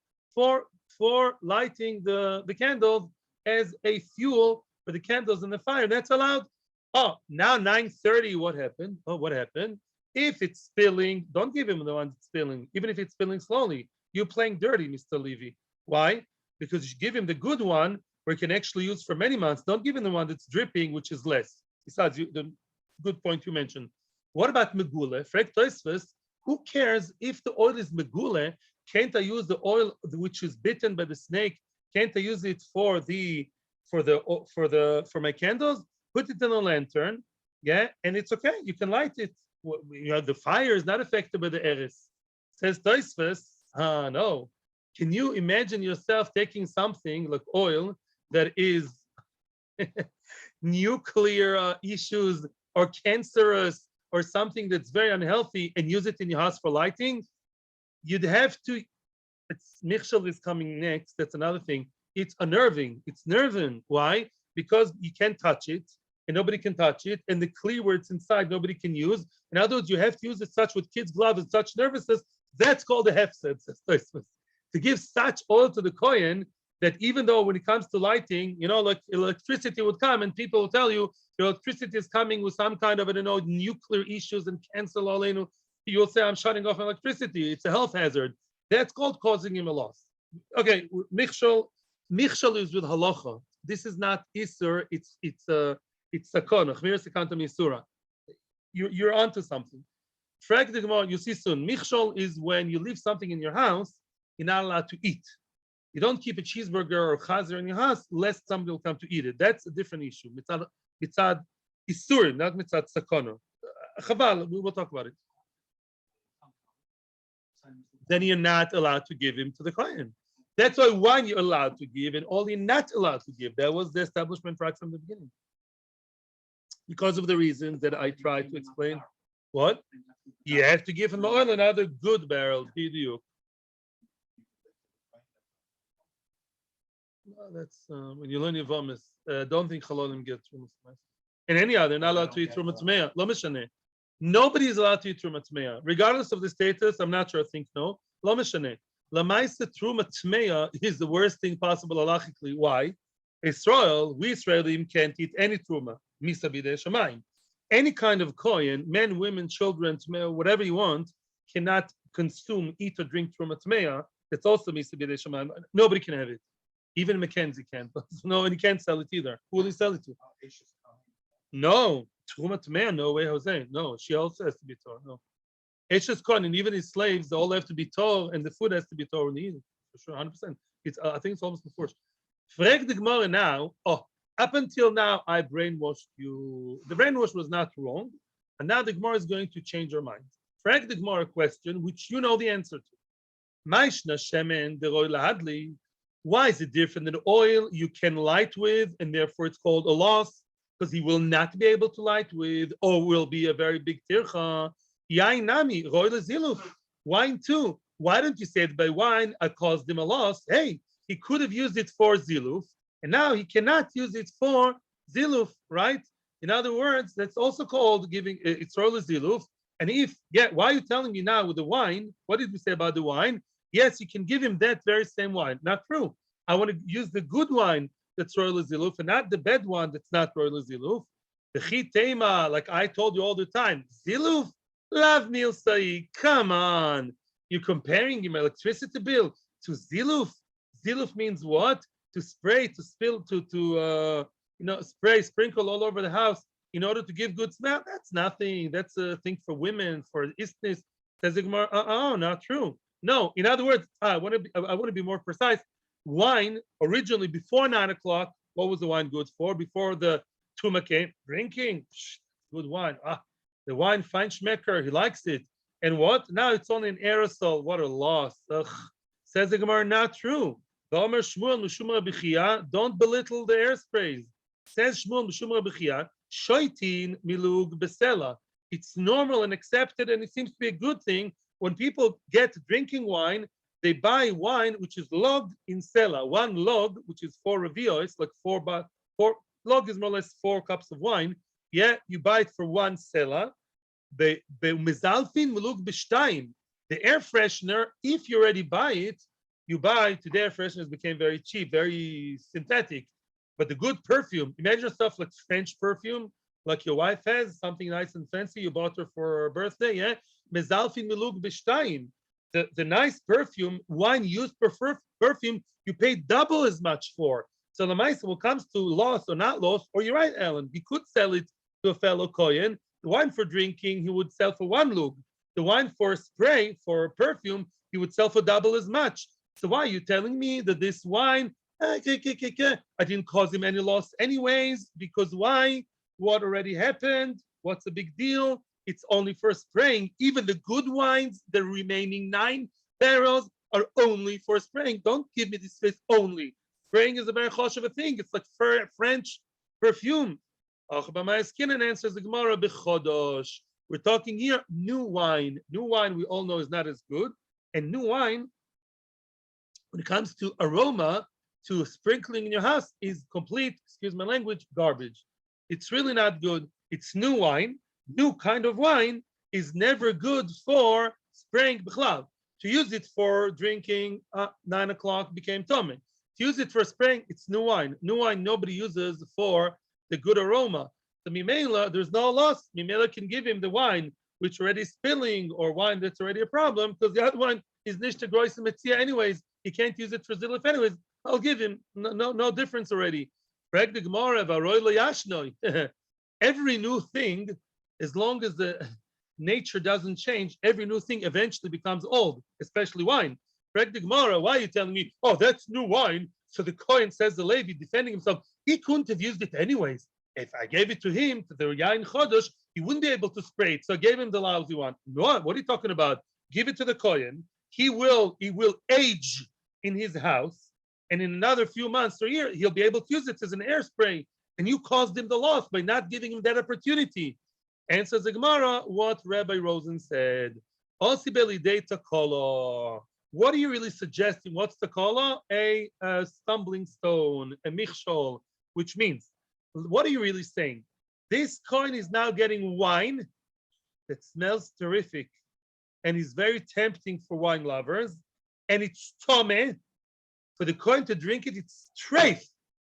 For lighting the candles as a fuel for the candles in the fire. That's allowed. Oh, now 9:30, what happened? Oh, what happened? If it's spilling, don't give him the one that's spilling, even if it's spilling slowly. You're playing dirty, Mr. Levy. Why? Because you give him the good one where he can actually use for many months. Don't give him the one that's dripping, which is less. Besides, the good point you mentioned. What about megule? Frek Tosfos, who cares if the oil is megule? Can't I use the oil which is bitten by the snake? Can't I use it for my candles? Put it in a lantern, yeah, and it's okay. You can light it. You know, the fire is not affected by the eris. Says Tosfos, no. Can you imagine yourself taking something like oil that is nuclear issues or cancerous or something that's very unhealthy and use it in your house for lighting? You'd have to. Michshel is coming next. That's another thing. It's unnerving. It's nerving. Why? Because you can't touch it and nobody can touch it, and the clear where it's inside nobody can use. In other words, you have to use it such with kids' gloves and such nervousness. That's called a hefsed. To give such oil to the Kohen that even though when it comes to lighting, you know, like electricity would come and people will tell you your electricity is coming with some kind of, I don't know, nuclear issues and cancer, you'll say, I'm shutting off electricity. It's a health hazard. That's called causing him a loss. Okay, Michshel is with halacha. This is not Isur, it's Sakon, Chmir Sekantam Isura. You're onto something. Frag the Gemara, you see soon. Michshel is when you leave something in your house, you're not allowed to eat. You don't keep a cheeseburger or chazer in your house lest somebody will come to eat it. That's a different issue. Mitzad Isur, not Mitzad Sakono. Chaval, we will talk about it. Then you're not allowed to give him to the Kohen. That's why one you're allowed to give and all you're not allowed to give. That was the establishment right from the beginning. Because of the reasons that I tried to explain. What? You have to give him oil, another good barrel. Well, that's when you learn your vomis. Don't think halolim get Terumah Tmeya. And any other, not allowed to eat Terumah Tmeya. Lo mishaneh. Nobody is allowed to eat Terumah Tmeya, regardless of the status. I'm not sure. I think no. Lo mishaneh. Lamaisa Terumah Tmeya is the worst thing possible halachically. Why? Israel, we Israelim can't eat any Terumah. Misa b'idei shamayim. Any kind of Kohen, men, women, children, Tmeya, whatever you want, cannot consume, eat, or drink Terumah Tmeya. It's also Misa b'idei shamayim. Nobody can have it. Even Mackenzie can't. No, and he can't sell it either. Who will he sell it to? No. Terumah Tmeya, no way, Jose. No, she also has to be Torah. No. Eshes Kohen, and even his slaves, they all have to be Torah, and the food has to be Torah in the evening. For sure, 100%. It's, I think it's almost before. Frag the Gemara now. Oh, up until now, I brainwashed you. The brainwash was not wrong, and now the Gemara is going to change your mind. Frag the Gemara question, which you know the answer to. Maishna shemen deroy lahadli. Why is it different than oil you can light with, and therefore it's called a loss? Because he will not be able to light with, or will be a very big tircha. Yain nami roy leziluf. Wine too. Why don't you say it by wine? I caused him a loss. Hey, he could have used it for ziluf, and now he cannot use it for ziluf, right? In other words, that's also called giving it's roy leziluf. And if, yeah, why are you telling me now with the wine? What did we say about the wine? Yes, you can give him that very same wine. Not true. I want to use the good wine that's royal ziluf and not the bad one that's not royal ziluf. The chitema, like I told you all the time, ziluf, lav milsai. Come on, you're comparing your electricity bill to ziluf. Ziluf means what? To spray, to spill, to spray, sprinkle all over the house in order to give good smell. That's nothing. That's a thing for women, for istnis. Says the Gemara, not true. No, in other words, I want to be more precise. Wine, originally before 9 o'clock, what was the wine good for? Before the Terumah came, drinking, good wine. The wine, fine schmecker, he likes it. And what? Now it's only an aerosol. What a loss. Ugh. Says the Gemara, not true. Don't belittle the air sprays. Says Shmuel Mishum Rabbichia, shoitin milug besela. It's normal and accepted, and it seems to be a good thing. When people get drinking wine, they buy wine which is logged in sela. One log, which is 4 revios, like 4 log is more or less 4 cups of wine. Yeah, you buy it for 1 sela. The air freshener, if you already buy it, you buy, today air fresheners became very cheap, very synthetic. But the good perfume, imagine stuff like French perfume, like your wife has, something nice and fancy, you bought her for her birthday, yeah? Mezalfin milug b'shtayim. The nice perfume, wine used for perfume, you pay double as much for. So the mice, when it comes to loss or not loss, or you're right, Alan, he could sell it to a fellow Kohen. The wine for drinking, he would sell for 1 lug. The wine for spray, for perfume, he would sell for double as much. So why are you telling me that this wine, I didn't cause him any loss anyways, because why? What already happened? What's the big deal? It's only for spraying. Even the good wines, the remaining 9 barrels are only for spraying. Don't give me this face only. Spraying is a very chosh of a thing. It's like French perfume. And answers the Gemara b'chodosh. We're talking here new wine. New wine we all know is not as good. And new wine, when it comes to aroma, to sprinkling in your house, is complete, excuse my language, garbage. It's really not good. It's new wine. New kind of wine is never good for spraying b'chlav. To use it for drinking, 9 o'clock became tummy. To use it for spraying, it's new wine. New wine nobody uses for the good aroma. So Mimela, there's no loss. Mimela can give him the wine which already spilling or wine that's already a problem, because the other one is nishta grois metzia anyways. He can't use it for ziluf anyways. I'll give him no difference already. Every new thing, as long as the nature doesn't change, every new thing eventually becomes old, especially wine. Why are you telling me, oh, that's new wine? So the Kohen, says the Levi, defending himself, he couldn't have used it anyways. If I gave it to him, to the Yain Chodesh, he wouldn't be able to spray it. So I gave him the lousy one. No, what are you talking about? Give it to the Kohen. He will age in his house, and in another few months or year, he'll be able to use it as an air spray. And you caused him the loss by not giving him that opportunity. Answers the Gemara what Rabbi Rosen said. What are you really suggesting? What's the kala? A stumbling stone, a michshol, which means, what are you really saying? This coin is now getting wine that smells terrific and is very tempting for wine lovers, and it's tome. For the coin to drink it, it's treif.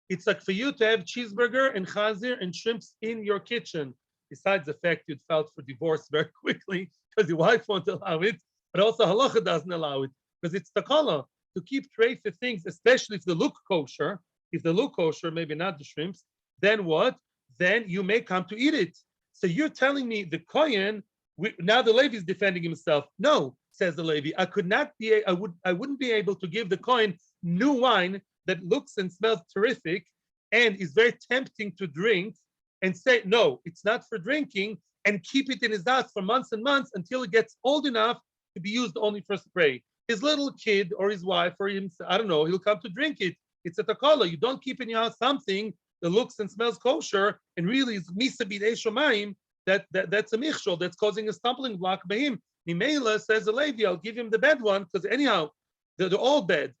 It's like for you to have cheeseburger and chazir and shrimps in your kitchen. Besides the fact you'd filed for divorce very quickly because your wife won't allow it, but also halacha doesn't allow it because it's takala to keep treif for things, especially if they look kosher. If they look kosher, maybe not the shrimps, then what? Then you may come to eat it. So you're telling me the kohen now the Levi is defending himself. No, says the Levi, I wouldn't be able to give the Kohen new wine that looks and smells terrific and is very tempting to drink and say, no, it's not for drinking, and keep it in his house for months and months until it gets old enough to be used only for spray. His little kid or his wife or him, I don't know, he'll come to drink it. It's a takala. You don't keep in your house something that looks and smells kosher and really is misa bidei shomayim. That's a michshol that's causing a stumbling block by him. Nimela says the Levi, I'll give him the bad one because anyhow, they're all bad.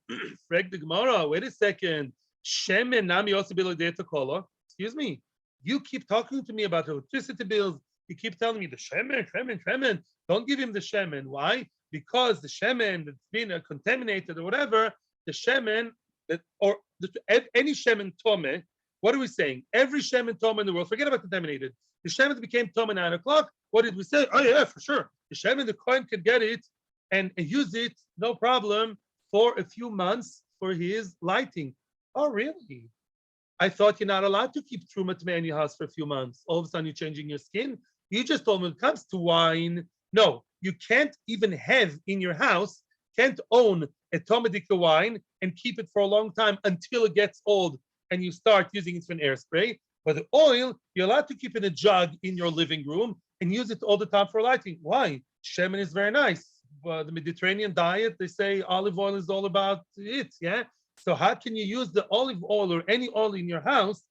Frag the Gemara, wait a second. Shemen nami osibila de takala. Excuse me. You keep talking to me about electricity bills. You keep telling me the shemen. Don't give him the shemen. Why? Because the shemen that's been contaminated or whatever, the shemen any shemen tome. What are we saying? Every shemen tome in the world. Forget about contaminated. The shemen became tome at 9 o'clock. What did we say? Oh yeah, for sure. The shemen, the Kohen could get it and use it, no problem, for a few months for his lighting. Oh really? I thought you're not allowed to keep Terumah in your house for a few months. All of a sudden, you're changing your skin. You just told me when it comes to wine, no, you can't even have in your house, can't own a Tomadika wine and keep it for a long time until it gets old and you start using it for an airspray. But the oil, you're allowed to keep in a jug in your living room and use it all the time for lighting. Why? Shemen is very nice. The Mediterranean diet, they say olive oil is all about it, yeah? So how can you use the olive oil or any oil in your house,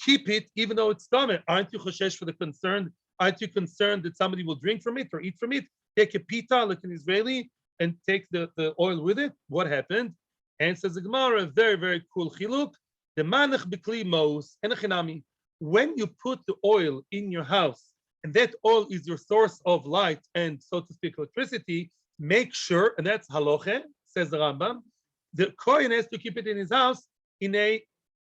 keep it even though it's tummy? Aren't you choshesh for the concerned? Aren't you concerned that somebody will drink from it or eat from it? Take a pita like an Israeli and take the oil with it? What happened? And says the Gemara, a very, very cool chiluk. The manach b'kli mos enachinami. When you put the oil in your house and that oil is your source of light and, so to speak, electricity, make sure, and that's haloche, says the Rambam, the Kohen has to keep it in his house in a,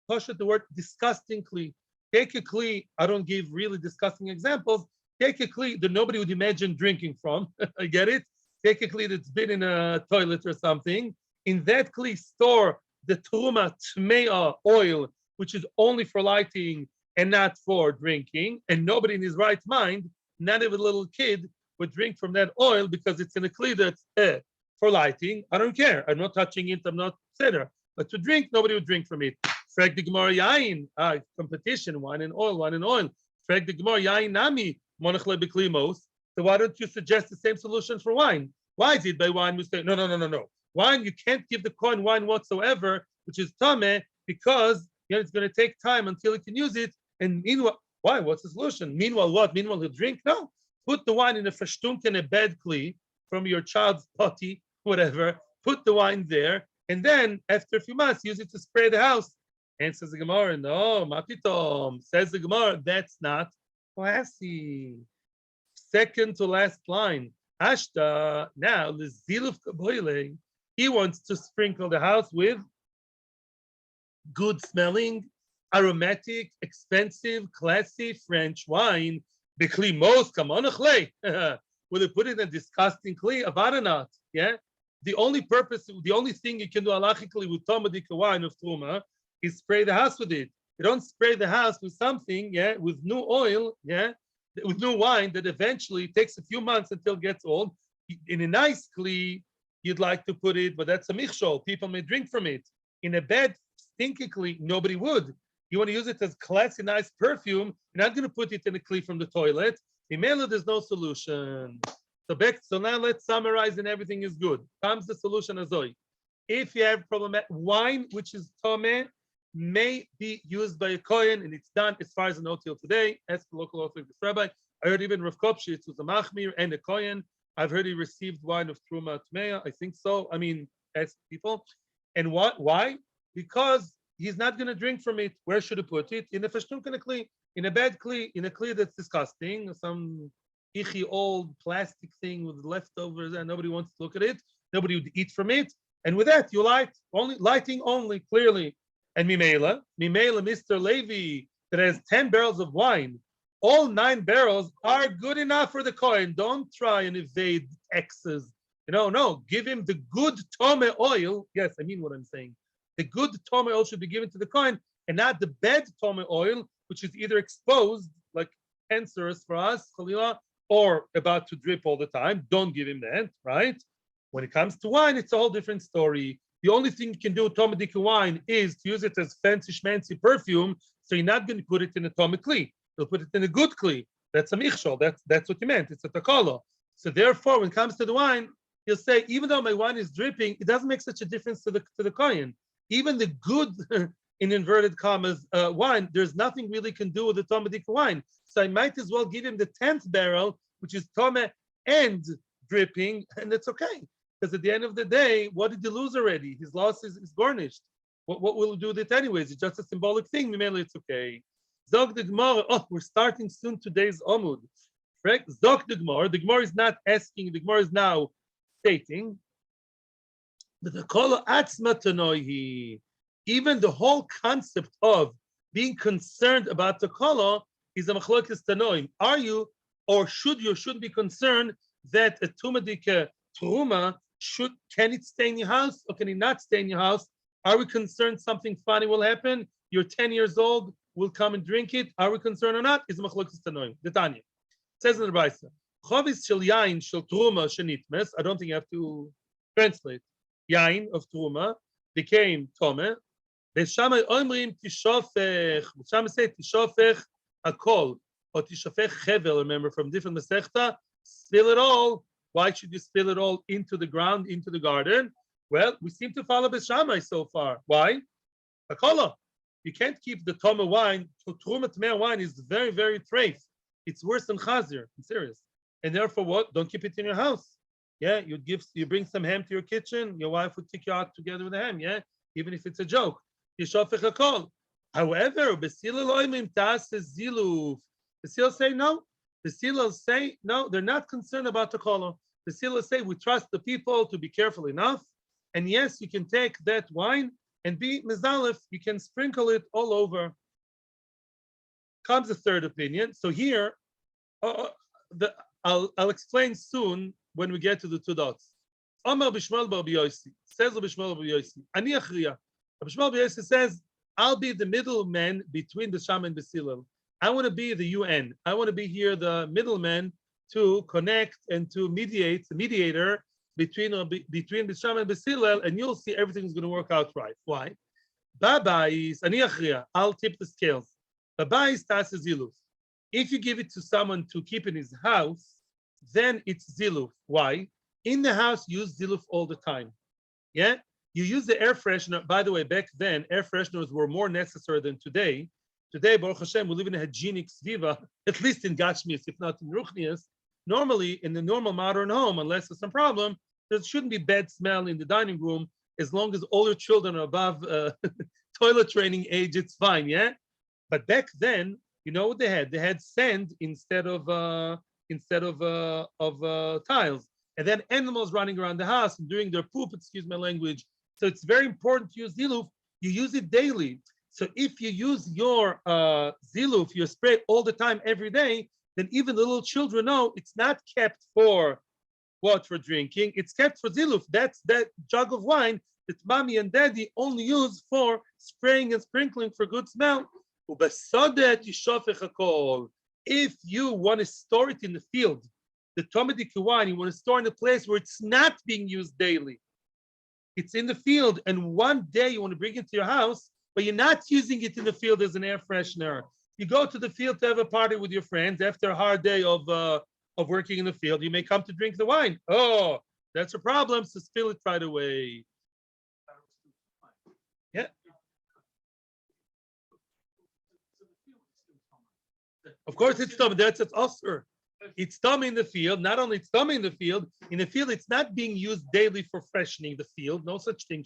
the word, disgusting kli. Take a kli, I don't give really disgusting examples, take a kli that nobody would imagine drinking from, I get it? Take a kli that's been in a toilet or something. In that kli, store the Terumah tmeah oil, which is only for lighting and not for drinking, and nobody in his right mind, not even a little kid, would drink from that oil because it's in a kli that's for lighting. I don't care. I'm not touching it. I'm not seder. But to drink, nobody would drink from it. Frag the Gemara yain. Competition, wine and oil, wine and oil. Frag the Gemara yain nami monachle beklimos. So why don't you suggest the same solution for wine? Why is it by wine we say no? Wine, you can't give the Kohen wine whatsoever, which is tameh, because it's going to take time until he can use it. And meanwhile, why? What's the solution? Meanwhile, what? Meanwhile, he'll drink? No. Put the wine in a fashtunk and a bed kli from your child's potty, whatever. Put the wine there, and then after a few months, use it to spray the house. And says the Gemara, no, mapitom. Says the Gemara, that's not classy. Second to last line. Ashta, now, the ziluf kaboile, he wants to sprinkle the house with good smelling, aromatic, expensive, classy French wine. Bekli mos kamonachle. Will they put it in a disgusting kli? Avada not. Yeah. The only thing you can do halachically with tomadika wine of Terumah is spray the house with it. You don't spray the house with something, yeah, with new oil, yeah, with new wine that eventually takes a few months until it gets old. In a nice kli, you'd like to put it, but that's a michshol. People may drink from it. In a bad, stinky kli, nobody would. You want to use it as classy, nice perfume. You're not going to put it in a kli from the toilet. In Mela, there's no solution. So now let's summarize, and everything is good. Comes the solution, Azoi. If you have problematic wine, which is tomeh, may be used by a Kohen, and it's done as far as I know till today. Ask the local Orthodox rabbi. I heard even Rav Kopshitz was a machmir and a Kohen. I've heard he received wine of Terumah Tmeah. I think so. I mean, ask people. And what? Why? Because he's not going to drink from it. Where should he put it? In a fashtunkana kli, in a bad kli, in a kli that's disgusting, some ichi old plastic thing with leftovers, and nobody wants to look at it. Nobody would eat from it. And with that, you lighting only, clearly. And Mimela, Mr. Levi, that has 10 barrels of wine, all 9 barrels are good enough for the Kohen. Don't try and evade X's. No, give him the good tome oil. Yes, I mean what I'm saying. The good tome oil should be given to the Kohen, and not the bad tome oil, which is either exposed, like cancerous for us, Khalila, or about to drip all the time, don't give him that, right? When it comes to wine, it's a whole different story. The only thing you can do with Tomadika wine is to use it as fancy schmancy perfume. So you're not going to put it in a Tomid Kli. You'll put it in a good Kli. That's a Michshol. That's what you meant. It's a Takala. So therefore, when it comes to the wine, you'll say, even though my wine is dripping, it doesn't make such a difference to the Kohen. Even the good, in inverted commas, wine, there's nothing really can do with the Tomadika wine. So I might as well give him the 10th barrel, which is Tome and dripping, and it's okay. Because at the end of the day, what did he lose already? His loss is garnished. What will he do with it anyways? It's just a symbolic thing. Mimele, it's okay. Zog the Gemara. Oh, we're starting soon today's Amud. Correct? Zog the Gemara. The Gemara is not asking. The Gemara is now stating that the kol atzma tanoihi. Even the whole concept of being concerned about the kol is a machlokes tanoim. Are you or shouldn't be concerned that a tumadika terumah can it stay in your house or can it not stay in your house? Are we concerned something funny will happen? You're 10 years old, we'll come and drink it. Are we concerned or not? Is machlokes tanoim. The Tanya says in the Brisa, chovis shel yain shel terumah shenitmes. I don't think you have to translate. Yain of terumah became tomeh. Beshamai omrim tishofech. Beshamai say tishofech hakol or tishofech chevel. Remember from different masechta, spill it all. Why should you spill it all into the ground, into the garden? Well, we seem to follow Beshamai so far. Why? Hakola. You can't keep the Toma wine. Terumah Tmei wine is very, very treif. It's worse than Chazir. I'm serious. And therefore, what? Don't keep it in your house. Yeah, you bring some ham to your kitchen. Your wife would take you out together with the ham. Yeah, even if it's a joke. Yishofech hakol. However, Besilal oimim ta'aseh ziluf. Besilal say no. Besilal say no. They're not concerned about the kol. The Sila say we trust the people to be careful enough, and yes, you can take that wine and be mezalef. You can sprinkle it all over. Comes the third opinion. So here, I'll explain soon when we get to the two dots. Omar b'shmuel bar b'yosi says b'shmuel bar b'yosi. Ani achriya. B'shmuel bar b'yosi says I'll be the middleman between the Sham and the Silal. I want to be the UN. I want to be here the middleman to connect and to mediate, the mediator between Bisham and Basilel, and you'll see everything's going to work out right. Why? Baba is ani achriya. I'll tip the scales. Baba is tas ziluf. If you give it to someone to keep in his house, then it's ziluf. Why? In the house, use ziluf all the time. Yeah, you use the air freshener. By the way, back then, air fresheners were more necessary than today. Today, Baruch Hashem, we live in a hygienic sviva, at least in Gashmias, if not in Ruchnias. Normally, in the normal modern home, unless there's some problem, there shouldn't be bad smell in the dining room. As long as all your children are above toilet training age, it's fine, yeah? But back then, you know what they had? They had sand instead of tiles. And then animals running around the house and doing their poop, excuse my language. So it's very important to use ziluf. You use it daily. So if you use your ziluf, your spray all the time, every day, then even the little children know it's not kept for what? For drinking. It's kept for ziluf. That's that jug of wine that mommy and daddy only use for spraying and sprinkling for good smell. If you want to store it in the field, the Tomadik wine, you want to store in a place where it's not being used daily. It's in the field, and one day you want to bring it to your house, but you're not using it in the field as an air freshener. You go to the field to have a party with your friends after a hard day of working in the field. You may come to drink the wine. Oh, that's a problem. So spill it right away. Yeah. Of course, it's tummy. That's usher. It's tummy in the field. Not only it's tummy in the field, it's not being used daily for freshening the field. No such thing.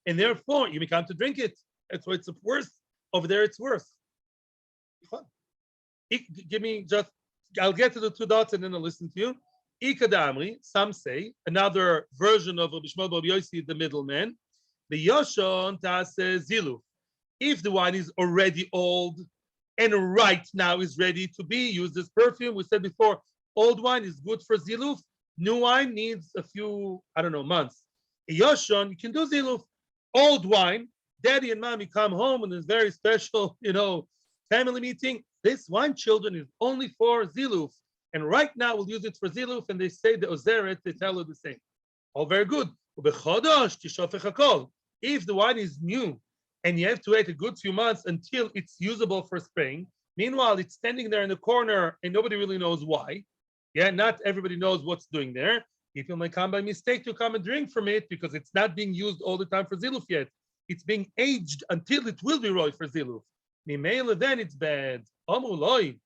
And therefore, you may come to drink it. That's why it's worse. Over there, it's worse. Give me just, I'll get to the two dots and then I'll listen to you. Ikadamri, some say, another version of Rabbi Shmuel bar Yosi, the middleman. The Yoshon Tase Zilu. If the wine is already old and right now is ready to be used as perfume, we said before, old wine is good for Ziluf. New wine needs a few, months. A Yoshon, you can do Ziluf. Old wine, daddy and mommy come home and there's very special, family meeting. This wine, children, is only for Ziluf. and right now we'll use it for ziluf, and they say the ozeret, they tell her the same. All very good. If the wine is new and you have to wait a good few months until it's usable for spraying, meanwhile it's standing there in the corner and nobody really knows why. Yeah, not everybody knows what's doing there. People may come by mistake to come and drink from it because it's not being used all the time for ziluf yet. It's being aged until it will be right for ziluf. Mimela, then it's bad. Amuloi,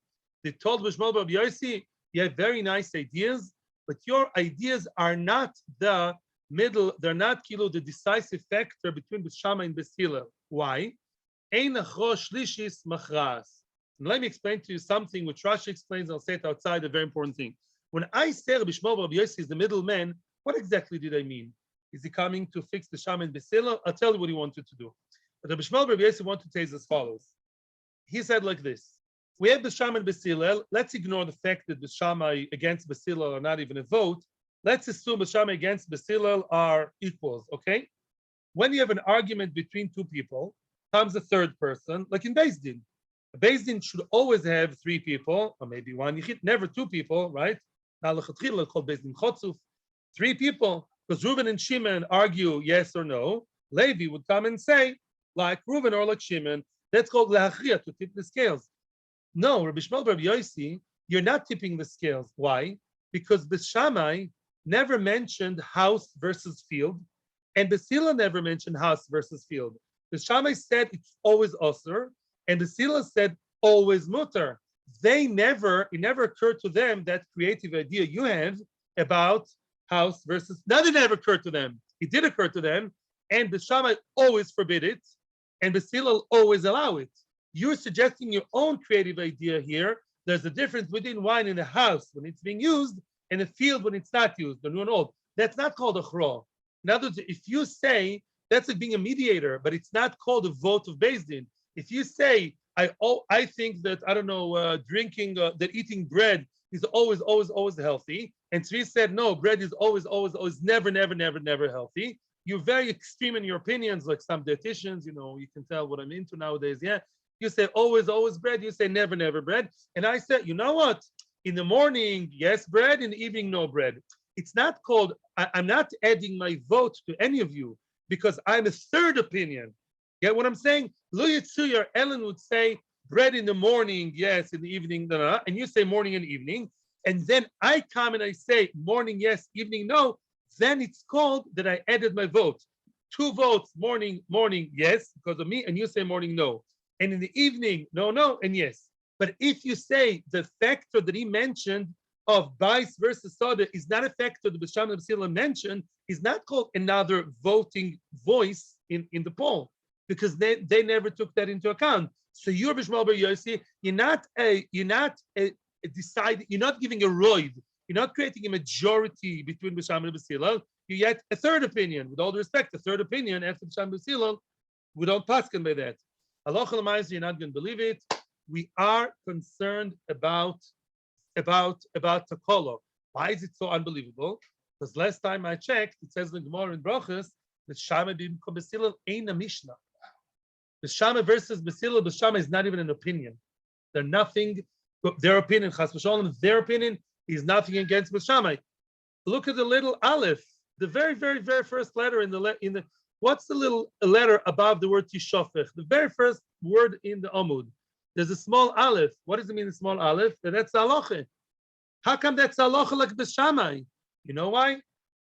they told Bishmal Rabbi Yossi, you have very nice ideas, but your ideas are not the middle, they're not the decisive factor between Bishama and Basila. Why? And let me explain to you something which Rashi explains. I'll say it outside, a very important thing. When I say Rabbi Shmuel Rabbi Yossi is the middleman, what exactly did I mean? Is he coming to fix the Shama and Basila? I'll tell you what he wanted to do. But Rabbi Shmuel Rabbi Yossi wanted to say as follows. He said like this. We have the Shama and Basila. Let's ignore the fact that the Shama against Basila are not even a vote. Let's assume the Shama against Basila are equals, okay? When you have an argument between two people, comes a third person, like in Beis Din. A Beis Din should always have three people, or maybe one yichid, never two people, right? Now lechatchila called Beis Din chotzuf, three people, because Reuben and Shimon argue yes or no. Levi would come and say, like Reuben or like Shimon, that's called lehachria, to tip the scales. No, Rabbi Shmuel Rabbi Yossi, you're not tipping the scales. Why? Because the Shammai never mentioned house versus field, and the Sila never mentioned house versus field. The Shammai said it's always osir, and the Sila said always mutter. It never occurred to them that creative idea you have about house versus. Now it never occurred to them. It did occur to them, and the Shammai always forbid it, and the Sila always allow it. You're suggesting your own creative idea here. There's a difference between wine in a house when it's being used and a field when it's not used, the new and old. That's not called a chro. In other words, if you say that's like being a mediator, but it's not called a vote of Beis Din. If you say, I think that, I don't know, that eating bread is always healthy, and Tzvi said, no, bread is always never healthy. You're very extreme in your opinions, like some dietitians, you can tell what I'm into nowadays, yeah? You say always bread, you say never bread. And I said, you know what? In the morning, yes, bread, in the evening, no bread. It's not called, I'm not adding my vote to any of you because I'm a third opinion. Get what I'm saying? Lo Yitzuyer, Ellen would say bread in the morning, yes, in the evening, no, and you say morning and evening. And then I come and I say morning, yes, evening, no. Then it's called that I added my vote. 2 votes, morning, yes, because of me, and you say morning, no. And in the evening, no, and yes. But if you say the factor that he mentioned of Bais versus Soda is not a factor that Bisham and Basila mentioned, is not called another voting voice in the poll, because they never took that into account. So you're Bishmal Bar Yossi, you're not giving a roid, you're not creating a majority between Bisham and Basila, you yet a third opinion. With all due respect, a third opinion after Bisham and Basila, we don't paskin by that. Halacha l'maaseh, you're not going to believe it. We are concerned about Takolo. Why is it so unbelievable? Because last time I checked, it says in the Gemara in Brachas that Shama bin Basila ain't a Mishnah. The Shama versus Basila, the Shama is not even an opinion. They're nothing. Their opinion, Chas v'sholom, their opinion is nothing against B'Shamai. Look at the little aleph, the very, very, very first letter in the. What's the little letter above the word Tishofech? The very first word in the Amud. There's a small aleph. What does it mean, the small aleph? That's halacha. How come that's halacha like B'Shamai? You know why?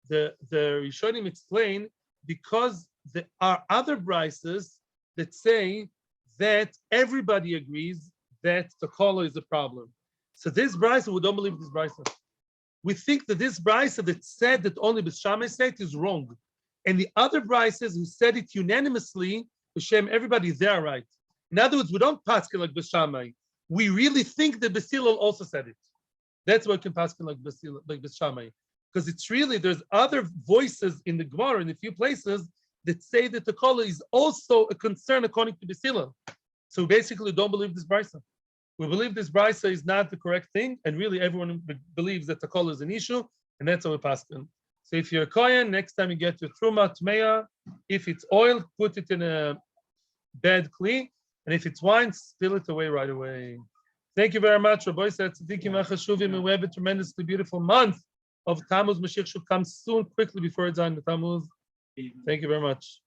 The Rishonim explain because there are other brises that say that everybody agrees that the kola is a problem. So this brisa, we don't believe this brisa. We think that this brisa that said that only B'Shamai said is wrong. And the other brises who said it unanimously, B'Shem, everybody, they're right. In other words, we don't paskin like B'Shamai. We really think that B'Silal also said it. That's why we can paskin like B'Shamai. Because it's really, there's other voices in the Gemara in a few places that say that the kola is also a concern according to B'Silal. So we basically don't believe this brisa. We believe this brisa is not the correct thing, and really everyone believes that the kola is an issue, and that's how we paskin. So if you're a Kohen, next time you get your Terumah, Tmeya, if it's oil, put it in a bad kli, and if it's wine, spill it away right away. Thank you very much, Rabbi said Tzaddikim Achashuvim, and we have a tremendously beautiful month of Tammuz. Mashiach should come soon, quickly before it's on the Tammuz. Thank you very much.